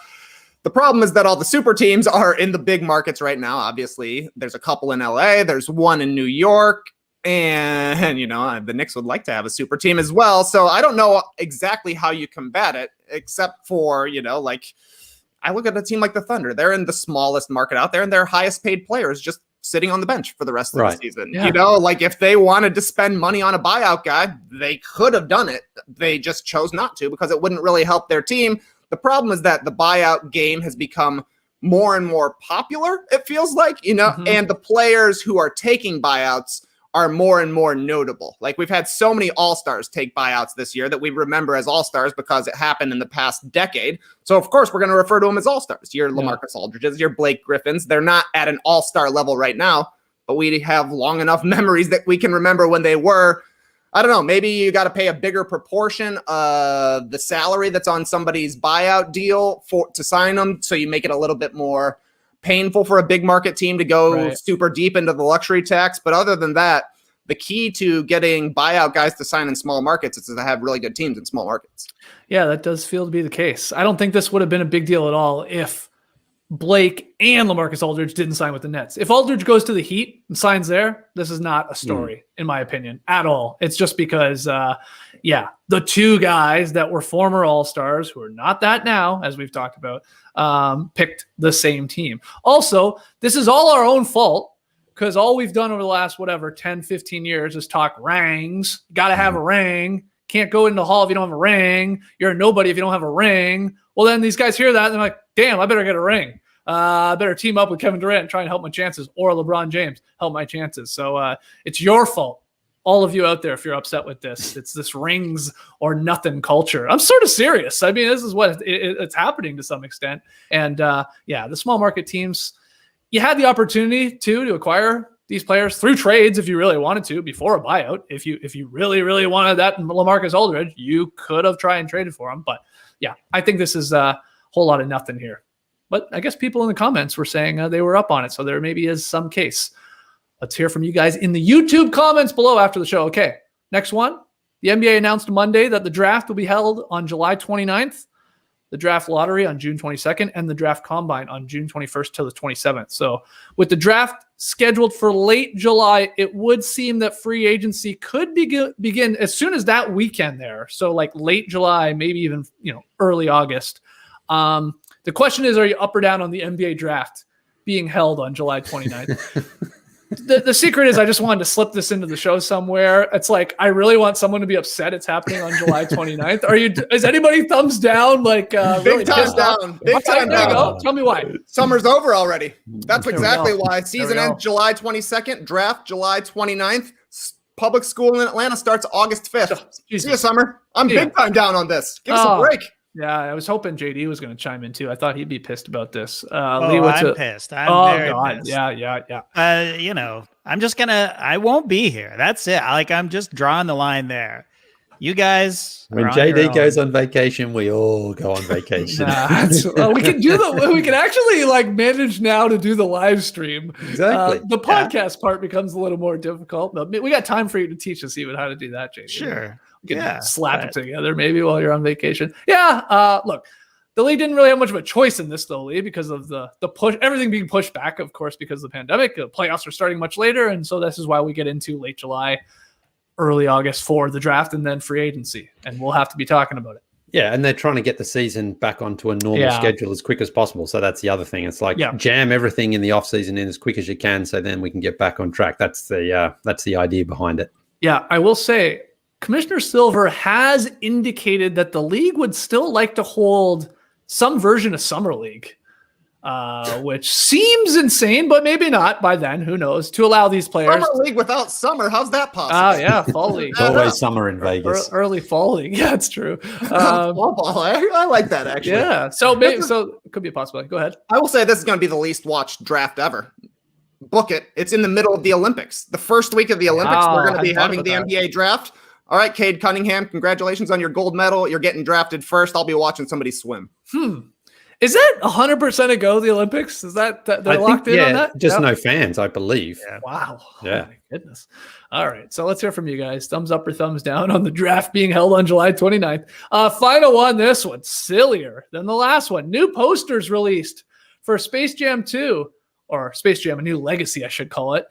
The problem is that all the super teams are in the big markets right now. Obviously, there's a couple in LA, there's one in New York, and the Knicks would like to have a super team as well. So I don't know exactly how you combat it, except for, I look at a team like the Thunder. They're in the smallest market out there, and their highest paid players just sitting on the bench for the rest of the season. Yeah. If they wanted to spend money on a buyout guy, they could have done it. They just chose not to because it wouldn't really help their team. The problem is that the buyout game has become more and more popular, it feels like, and the players who are taking buyouts are more and more notable. Like, we've had so many all-stars take buyouts this year that we remember as all-stars because it happened in the past decade. So, of course, we're going to refer to them as all-stars. Your LaMarcus Aldridges, your Blake Griffins. They're not at an all-star level right now, but we have long enough memories that we can remember when they were. I don't know, maybe you got to pay a bigger proportion of the salary that's on somebody's buyout deal to sign them, so you make it a little bit more painful for a big market team to go super deep into the luxury tax. But other than that, the key to getting buyout guys to sign in small markets is to have really good teams in small markets. Yeah, that does feel to be the case. I don't think this would have been a big deal at all if Blake and LaMarcus Aldridge didn't sign with the Nets. If Aldridge goes to the Heat and signs there, this is not a story, in my opinion, at all. It's just because, the two guys that were former All-Stars, who are not that now, as we've talked about, picked the same team. Also, this is all our own fault because all we've done over the last, 10, 15 years is talk rangs. Got to have a ring. Can't go into the hall if you don't have a ring. You're a nobody if you don't have a ring. Well, then these guys hear that and they're like, damn, I better get a ring. I better team up with Kevin Durant and try and help my chances, or LeBron James help my chances. So it's your fault, all of you out there, if you're upset with this. It's this rings or nothing culture. I'm sort of serious. I mean, this is what it's happening to some extent. And the small market teams, you had the opportunity to acquire these players through trades if you really wanted to before a buyout. If you really, really wanted that LaMarcus Aldridge, you could have tried and traded for him. But yeah, I think this is a whole lot of nothing here. But I guess people in the comments were saying they were up on it. So there maybe is some case. Let's hear from you guys in the YouTube comments below after the show. Okay, next one. The NBA announced Monday that the draft will be held on July 29th, the draft lottery on June 22nd, and the draft combine on June 21st till the 27th. So with the draft scheduled for late July, it would seem that free agency could begin as soon as that weekend there. So like late July, maybe even early August. The question is, are you up or down on the NBA draft being held on July 29th? The secret is I just wanted to slip this into the show somewhere. It's like, I really want someone to be upset it's happening on July 29th. Is anybody thumbs down? Like big time down. Big time down. Tell me why. Summer's over already. That's exactly why. Season ends July 22nd, draft July 29th. Public school in Atlanta starts August 5th. See you, Summer. I'm big time down on this. Give us a break. Yeah, I was hoping JD was going to chime in too. I thought he'd be pissed about this. Oh, Lee, I'm pissed. I'm very pissed. Yeah. You know, I won't be here. That's it. I'm just drawing the line there. You guys, when JD goes on vacation, we all go on vacation. We can actually manage now to do the live stream. Exactly. The podcast part becomes a little more difficult, but we got time for you to teach us even how to do that, JD. Sure. We can slap it together maybe while you're on vacation. Yeah. Look, the league didn't really have much of a choice in this though, Lee, because of the push, everything being pushed back, of course, because of the pandemic. The playoffs are starting much later, and so this is why we get into late July, early August for the draft and then free agency, and we'll have to be talking about it. Yeah, and they're trying to get the season back onto a normal schedule as quick as possible. So that's the other thing. It's jam everything in the off season in as quick as you can, so then we can get back on track. That's the idea behind it. Yeah, I will say Commissioner Silver has indicated that the league would still like to hold some version of Summer League. Which seems insane, but maybe not by then. Who knows? To allow these players. Summer League without summer. How's that possible? Oh, yeah. Fall League. It's always summer in Vegas. Early Fall League. Yeah, it's true. I like that, actually. Yeah. So it could be a possibility. Go ahead. I will say this is going to be the least watched draft ever. Book it. It's in the middle of the Olympics. The first week of the Olympics, we're going to be having the NBA draft. All right, Cade Cunningham, congratulations on your gold medal. You're getting drafted first. I'll be watching somebody swim. Is that 100% a go, the Olympics? Is that they're locked in on that? Just no fans, I believe. Yeah. Wow. Yeah. Oh my goodness. All right. So let's hear from you guys. Thumbs up or thumbs down on the draft being held on July 29th. Final one. This one, sillier than the last one. New posters released for Space Jam 2, or Space Jam, a new legacy, I should call it.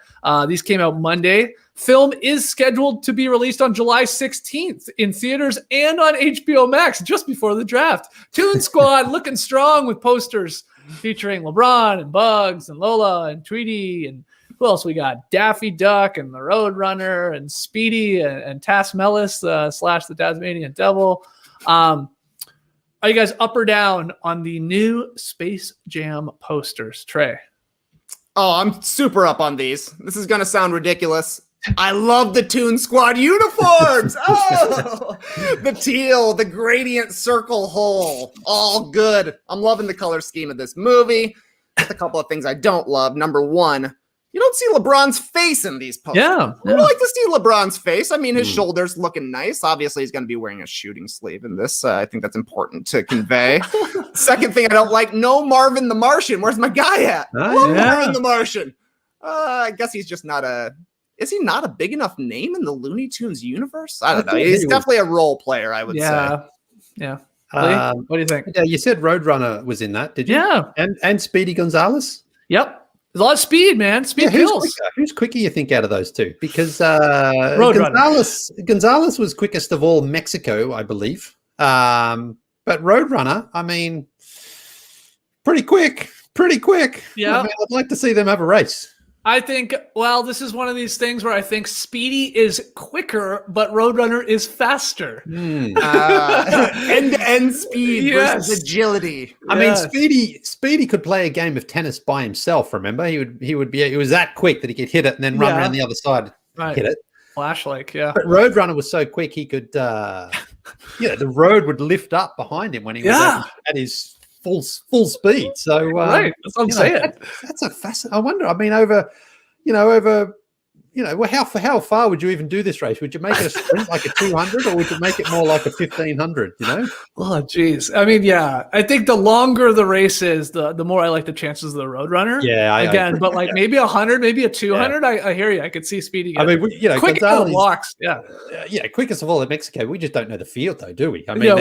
These came out Monday. Film is scheduled to be released on July 16th in theaters and on HBO Max just before the draft. Toon Squad looking strong with posters featuring LeBron and Bugs and Lola and Tweety and who else we got? Daffy Duck and the Roadrunner and Speedy and Tass Mellis / the Tasmanian Devil. Are you guys up or down on the new Space Jam posters, Trey? Oh, I'm super up on these. This is going to sound ridiculous. I love the Toon Squad uniforms. Oh, the teal, the gradient circle hole, all good. I'm loving the color scheme of this movie. Just a couple of things I don't love. Number one, you don't see LeBron's face in these posters. Yeah. I would like to see LeBron's face. I mean, his shoulders looking nice. Obviously, he's going to be wearing a shooting sleeve in this. I think that's important to convey. Second thing I don't like, no Marvin the Martian. Where's my guy at? Marvin the Martian. I guess he's just not a... Is he not a big enough name in the Looney Tunes universe? I don't know. He's definitely a role player, I would say. Yeah. What do you think? Yeah, you said Roadrunner was in that, did you? Yeah. And Speedy Gonzalez? Yep. There's a lot of speed, man. Speed kills. Who's quicker, you think, out of those two? Because Gonzalez was quickest of all Mexico, I believe. But Roadrunner, I mean, pretty quick. Yeah. I mean, I'd like to see them have a race. I think, well, this is one of these things where I think Speedy is quicker, but Roadrunner is faster. End-to-end speed versus agility. I mean, Speedy could play a game of tennis by himself, remember? He was that quick that he could hit it and then run around the other side, hit it. Flash-like, yeah. But Roadrunner was so quick he could, the road would lift up behind him when he was at his full speed. So right, that's what I'm saying. That's a fascinating. I wonder. I mean, how far would you even do this race? Would you make it a sprint like a 200, or would you make it more like a 1500? Oh, geez. I mean, yeah. I think the longer the race is, the more I like the chances of the Roadrunner. Yeah. But like maybe 100, maybe a 200. Yeah. I hear you. I could see Speedy. I mean, quick blocks. Yeah. Quickest of all in Mexico. We just don't know the field, though, do we? I mean,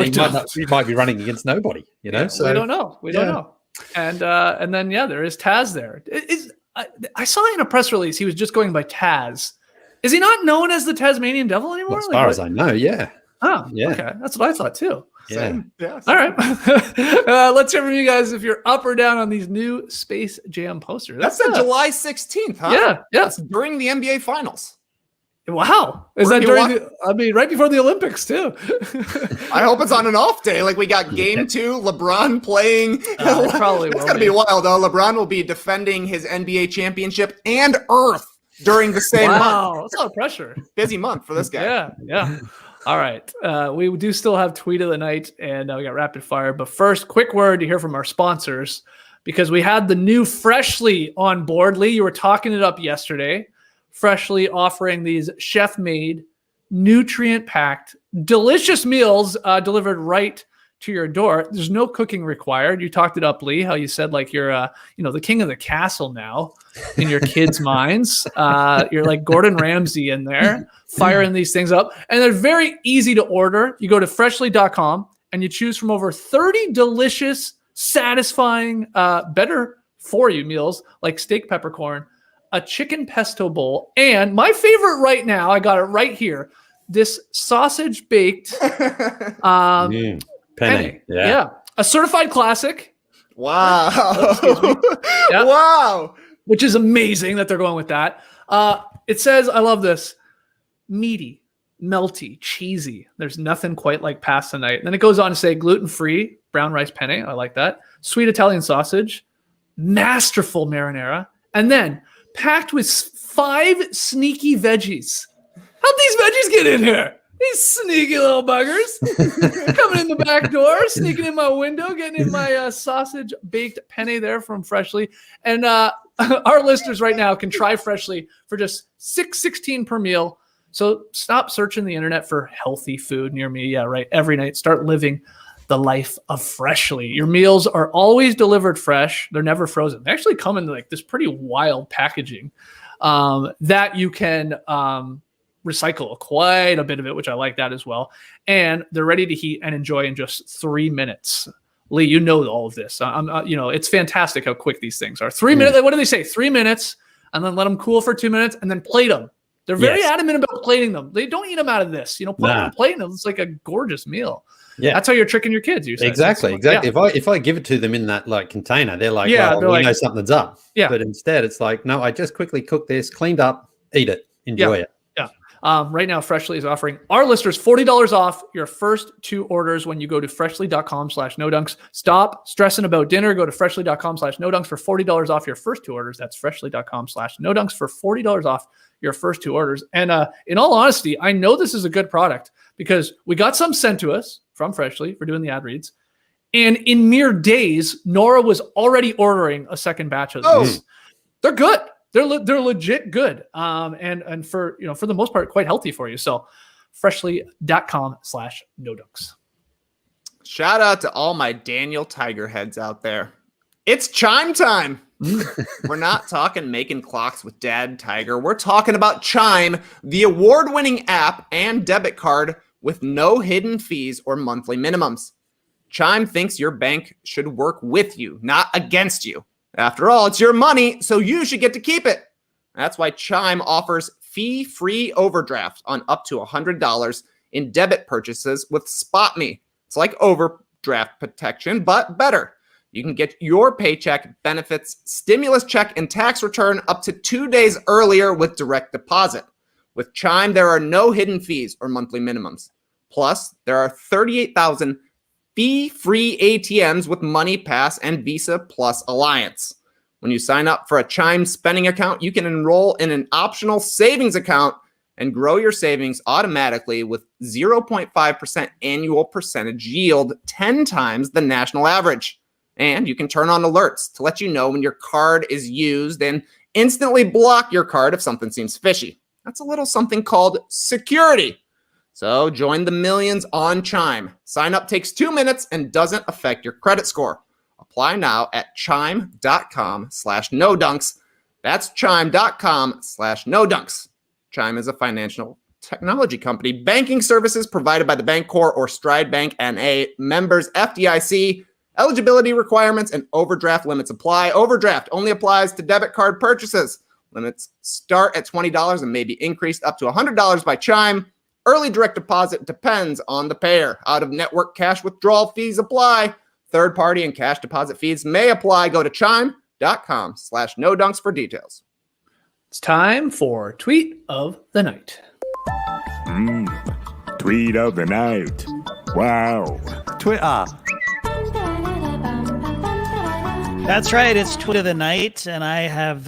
he might be running against nobody. So we don't know. We don't know. And then there is Taz there. I saw in a press release he was just going by Taz. Is he not known as the Tasmanian Devil anymore? As far as I know, yeah. Oh, yeah. Okay. That's what I thought too. Yeah. All right. Let's hear from you guys if you're up or down on these new Space Jam posters. That's July 16th, huh? Yeah. That's during the NBA Finals. Wow. Is that during right before the Olympics too? I hope it's on an off day. Like we got game 2, LeBron playing. Probably It's going to be wild though. LeBron will be defending his NBA championship and Earth during the same month. Wow. That's a lot of pressure. Busy month for this guy. Yeah. All right. We do still have tweet of the night, and we got rapid fire. But first, quick word to hear from our sponsors, because we had the new Freshly on board. Lee, you were talking it up yesterday. Freshly offering these chef-made, nutrient-packed, delicious meals delivered right to your door. There's no cooking required. You talked it up, Lee, how you said like you're the king of the castle now in your kids' minds. You're like Gordon Ramsay in there, firing these things up. And they're very easy to order. You go to freshly.com and you choose from over 30 delicious, satisfying, better for you meals like steak peppercorn, a chicken pesto bowl, and my favorite right now, I got it right here, this sausage baked Penny. Yeah. A certified classic. Wow. Yeah. Wow. Which is amazing that they're going with that. It says, I love this, meaty, melty, cheesy. There's nothing quite like pasta night. And then it goes on to say gluten-free brown rice penne. I like that. Sweet Italian sausage, masterful marinara, and then packed with 5 sneaky veggies. How'd these veggies get in here? These sneaky little buggers coming in the back door, sneaking in my window, getting in my sausage baked penne there from Freshly. And our listeners right now can try Freshly for just $6.16 per meal. So stop searching the internet for healthy food near me. Yeah, right. Every night, start living the life of Freshly. Your meals are always delivered fresh. They're never frozen. They actually come in like this pretty wild packaging that you can recycle quite a bit of it, which I like that as well. And they're ready to heat and enjoy in just 3 minutes. Lee, you know all of this. It's fantastic how quick these things are. 3 minutes. What do they say? 3 minutes, and then let them cool for 2 minutes, and then plate them. They're very adamant about plating them. They don't eat them out of this. Plating them. It's like a gorgeous meal. Yeah, that's how you're tricking your kids. You said. Exactly. Yeah. If I give it to them in that like container, they're like, we know something's up. Yeah. But instead, it's like, no, I just quickly cook this, cleaned up, eat it, enjoy it. Right now, Freshly is offering our listeners $40 off your first 2 orders when you go to freshly.com/nodunks. Stop stressing about dinner. Go to freshly.com/nodunks for $40 off your first 2 orders. That's freshly.com/nodunks for $40 off your first 2 orders. And in all honesty, I know this is a good product because we got some sent to us from Freshly for doing the ad reads. And in mere days, Nora was already ordering a second batch of these. They're good. They're legit good. And for the most part, quite healthy for you. So freshly.com/nodunks. Shout out to all my Daniel Tiger heads out there. It's Chime time. We're not talking making clocks with Dad Tiger. We're talking about Chime, the award-winning app and debit card with no hidden fees or monthly minimums. Chime thinks your bank should work with you, not against you. After all, it's your money, so you should get to keep it. That's why Chime offers fee-free overdraft on up to $100 in debit purchases with SpotMe. It's like overdraft protection, but better. You can get your paycheck, benefits, stimulus check, and tax return up to 2 days earlier with direct deposit. With Chime, there are no hidden fees or monthly minimums. Plus, there are 38,000 fee-free ATMs with MoneyPass and Visa Plus Alliance. When you sign up for a Chime spending account, you can enroll in an optional savings account and grow your savings automatically with 0.5% annual percentage yield, 10 times the national average. And you can turn on alerts to let you know when your card is used and instantly block your card if something seems fishy. That's a little something called security. So join the millions on Chime. Sign up takes 2 minutes and doesn't affect your credit score. Apply now at chime.com/nodunks. That's chime.com/nodunks. Chime is a financial technology company. Banking services provided by the Bancorp or Stride Bank N.A. Members FDIC. Eligibility requirements and overdraft limits apply. Overdraft only applies to debit card purchases. Limits start at $20 and may be increased up to $100 by Chime. Early direct deposit depends on the payer. Out-of-network cash withdrawal fees apply. Third-party and cash deposit fees may apply. Go to chime.com/nodunks for details. It's time for Tweet of the Night. Tweet of the Night. Wow. Twitter. That's right. It's Tweet of the Night, and I have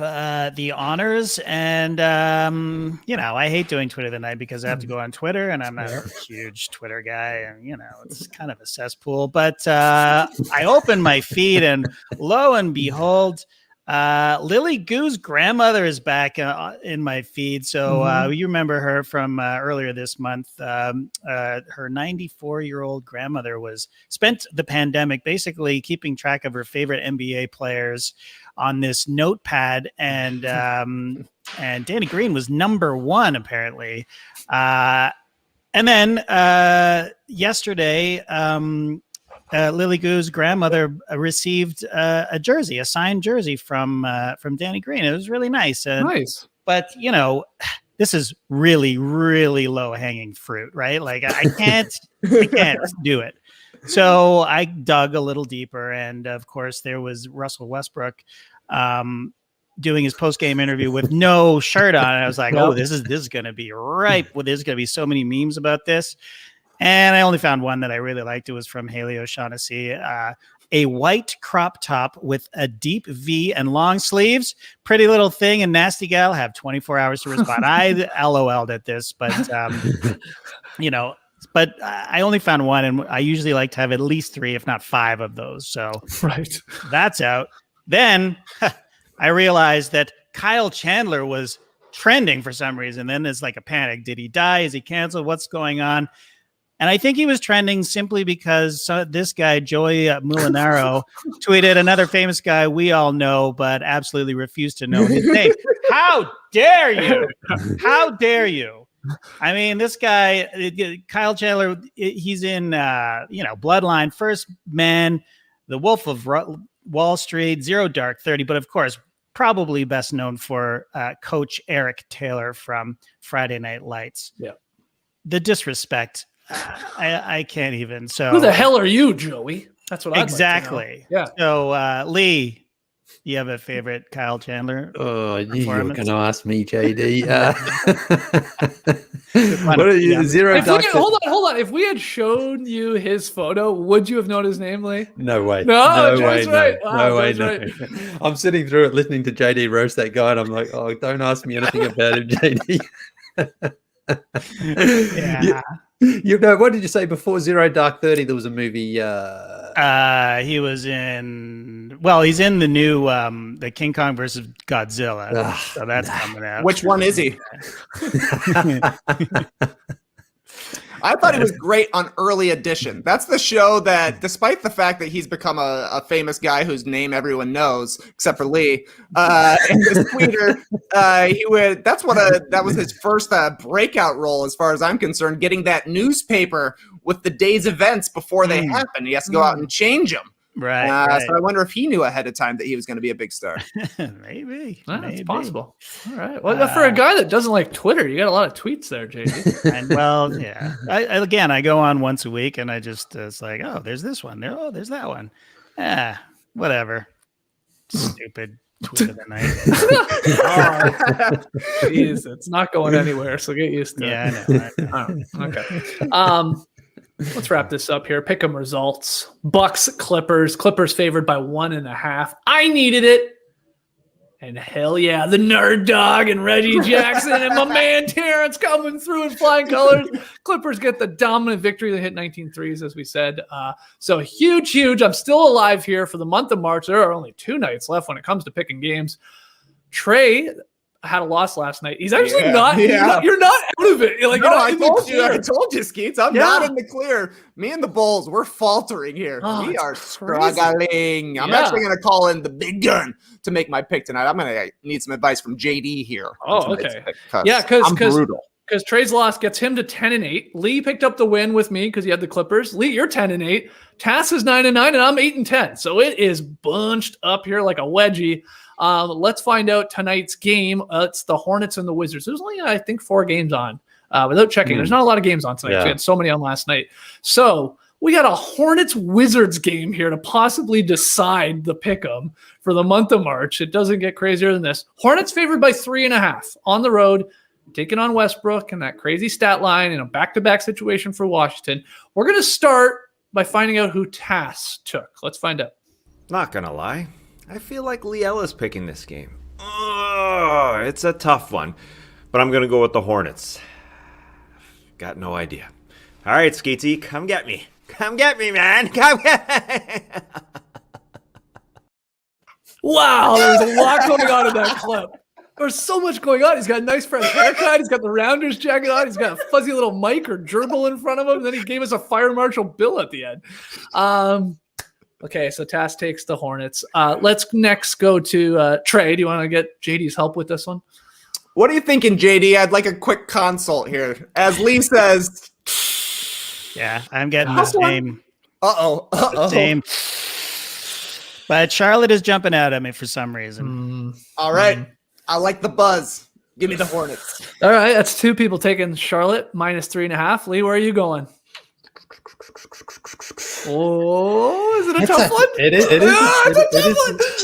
the honors. And, I hate doing Tweet of the Night because I have to go on Twitter, and I'm not a huge Twitter guy. And, it's kind of a cesspool. But I opened my feed, and lo and behold, Lily Goo's grandmother is back in my feed. So you remember her from earlier this month. Her 94-year-old grandmother spent the pandemic basically keeping track of her favorite NBA players on this notepad, and Danny Green was number one apparently. And then yesterday, Lily Goo's grandmother received a signed jersey from Danny Green. It was really nice. Nice. But, this is really, really low hanging fruit, right? Like I can't do it. So I dug a little deeper. And of course there was Russell Westbrook doing his post-game interview with no shirt on. And I was like, oh, this is going to be ripe. Well, there's going to be so many memes about this. And I only found one that I really liked. It was from Haley O'Shaughnessy. A white crop top with a deep V and long sleeves. Pretty little thing. And Nasty Gal have 24 hours to respond. I LOL'd at this, but, but I only found one. And I usually like to have at least 3, if not 5 of those. So that's out. Then I realized that Kyle Chandler was trending for some reason. Then there's like a panic. Did he die? Is he canceled? What's going on? And I think he was trending simply because this guy, Joey Molinaro, tweeted another famous guy we all know, but absolutely refused to know his name. How dare you? How dare you? I mean, this guy, Kyle Chandler, he's in, Bloodline, First Man, The Wolf of Wall Street, Zero Dark 30, but of course, probably best known for Coach Eric Taylor from Friday Night Lights. Yeah. The disrespect. I can't even. So who the hell are you, Joey? That's what exactly. Like to know. Yeah. So Lee, you have a favorite Kyle Chandler? Oh, you're going to ask me, JD. What are you? Zero. Hold on. If we had shown you his photo, would you have known his name, Lee? No way. No way. Right. No way. No. I'm sitting through it, listening to JD roast that guy, and I'm like, oh, don't ask me anything about him, JD. Yeah. What did you say before Zero Dark 30? There was a movie. He was in. Well, he's in the new the King Kong versus Godzilla. So that's coming out. Which one is he? I thought he was great on Early Edition. That's the show that, despite the fact that he's become a famous guy whose name everyone knows, except for Lee, and this tweeter, that was his first breakout role, as far as I'm concerned, getting that newspaper with the day's events before they happen. He has to go out and change them. Right. So I wonder if he knew ahead of time that he was going to be a big star. Maybe. It's possible. All right. Well, for a guy that doesn't like Twitter, you got a lot of tweets there, JD. And well, yeah. I go on once a week, and I just it's like, oh, there's this one. Oh, there's that one. Yeah, whatever. Stupid tweet of the night. Jeez, it's not going anywhere. So get used to it. Yeah, I know. Okay. Let's wrap this up here. Pick 'em results. Bucks, Clippers. Clippers favored by 1.5. I needed it. And hell yeah, the nerd dog and Reggie Jackson and my man Terrence coming through in flying colors. Clippers get the dominant victory. They hit 19 threes, as we said. So huge. I'm still alive here for the month of March. There are only 2 nights left when it comes to picking games. Trey had a loss last night. He's actually not. Yeah. You're not out of it. Like, I told you, Skeets. I'm not in the clear. Me and the Bulls, we're faltering here. We are struggling. I'm actually going to call in the big gun to make my pick tonight. I'm going to need some advice from JD here. Oh, okay. Because Trey's loss gets him to 10-8. Lee picked up the win with me because he had the Clippers. Lee, you're 10-8. Tass is 9-9, and I'm 8-10. So it is bunched up here like a wedgie. Let's find out tonight's game. It's the Hornets and the Wizards. There's only, I think, 4 games on. Without checking, there's not a lot of games on tonight. Yeah. We had so many on last night. So we got a Hornets-Wizards game here to possibly decide the pick'em for the month of March. It doesn't get crazier than this. Hornets favored by 3.5 on the road, taking on Westbrook and that crazy stat line in a back-to-back situation for Washington. We're going to start by finding out who Tass took. Let's find out. Not going to lie. I feel like Liel is picking this game. Oh, it's a tough one, but I'm going to go with the Hornets. Got no idea. All right, Skeetsy, come get me. Come get me, man. Come get me. Wow, there's a lot going on in that clip. There's so much going on. He's got a nice fresh haircut. He's got the Rounders jacket on. He's got a fuzzy little mic or gerbil in front of him. And then he gave us a Fire Marshal Bill at the end. Okay, so Tass takes the Hornets. Let's next go to Trey. Do you want to get JD's help with this one? What are you thinking, JD? I'd like a quick consult here. As Lee says... Yeah, I'm getting the same. Same. But Charlotte is jumping out at me for some reason. All right. I like the buzz. Give me the Hornets. All right, that's two people taking Charlotte -3.5. Lee, where are you going? Oh, is it a tough one?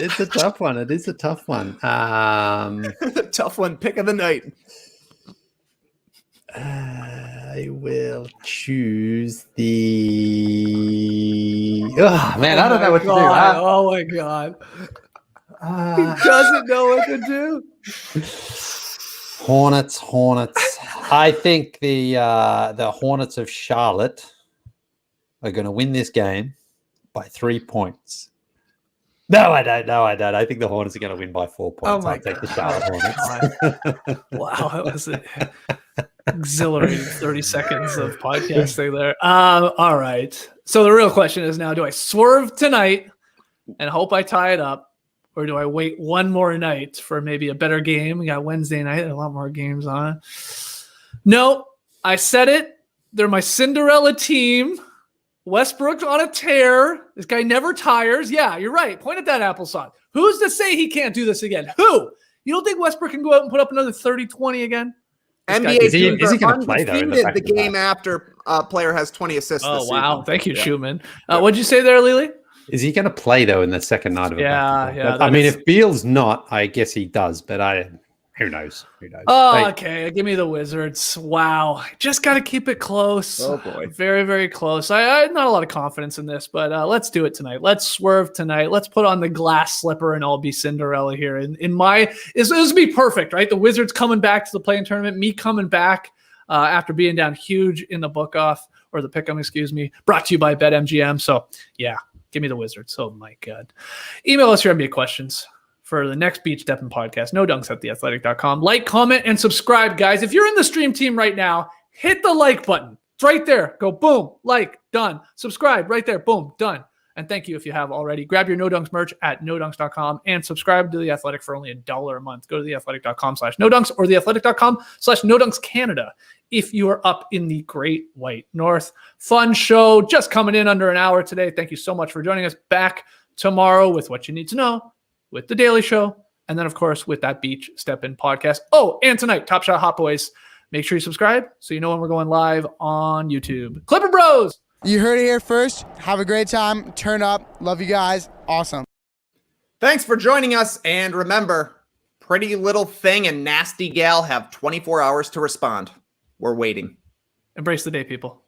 It's a tough one. It is a tough one. Tough one. Pick of the night. I will choose the. Oh man, I don't know what to do. Oh my god. He doesn't know what to do. Hornets. I think the Hornets of Charlotte are going to win this game by 3 points. No, I don't. I think the Hornets are going to win by 4 points. I'll take the Charlotte Hornets. Wow, that was an exhilarating 30 seconds of podcasting there. All right. So the real question is now, do I swerve tonight and hope I tie it up? Or do I wait one more night for maybe a better game? We got Wednesday night, a lot more games on. No, I said it. They're my Cinderella team. Westbrook's on a tear. This guy never tires. Yeah, you're right. Point at that applesauce. Who's to say he can't do this again? Who? You don't think Westbrook can go out and put up another 30-20 again? NBA is he going to play though? The game after player has 20 assists. Oh, this wow. season. Thank you, Schumann. What'd you say there, Lily? Is he going to play though in the second night of a Yeah. I mean, if Beal's not, I guess he does. But who knows? Oh, okay. Give me the Wizards. Wow. Just got to keep it close. Oh, boy. Very, very close. I not a lot of confidence in this, but let's do it tonight. Let's swerve tonight. Let's put on the glass slipper and I'll be Cinderella here. This would be perfect, right? The Wizards coming back to the play-in tournament, me coming back after being down huge in the book-off, or the pick-em, excuse me, brought to you by BetMGM. So, yeah, give me the Wizards. Oh, my God. Email us your NBA questions for the next Beach Steppin' podcast. NoDunks@theathletic.com. Like, comment, and subscribe, guys. If you're in the stream team right now, hit the like button. It's right there. Go boom, like, done. Subscribe right there. Boom, done. And thank you if you have already. Grab your No Dunks merch at NoDunks.com and subscribe to The Athletic for only $1 a month. Go to theathletic.com/NoDunks or theathletic.com/NoDunksCanada if you are up in the Great White North. Fun show. Just coming in under an hour today. Thank you so much for joining us. Back tomorrow with what you need to know, with The Daily Show, and then, of course, with that Beach Step In podcast. Oh, and tonight, Top Shot Hot Boys. Make sure you subscribe so you know when we're going live on YouTube. Clipper Bros! You heard it here first. Have a great time. Turn up. Love you guys. Awesome. Thanks for joining us. And remember, Pretty Little Thing and Nasty Gal have 24 hours to respond. We're waiting. Embrace the day, people.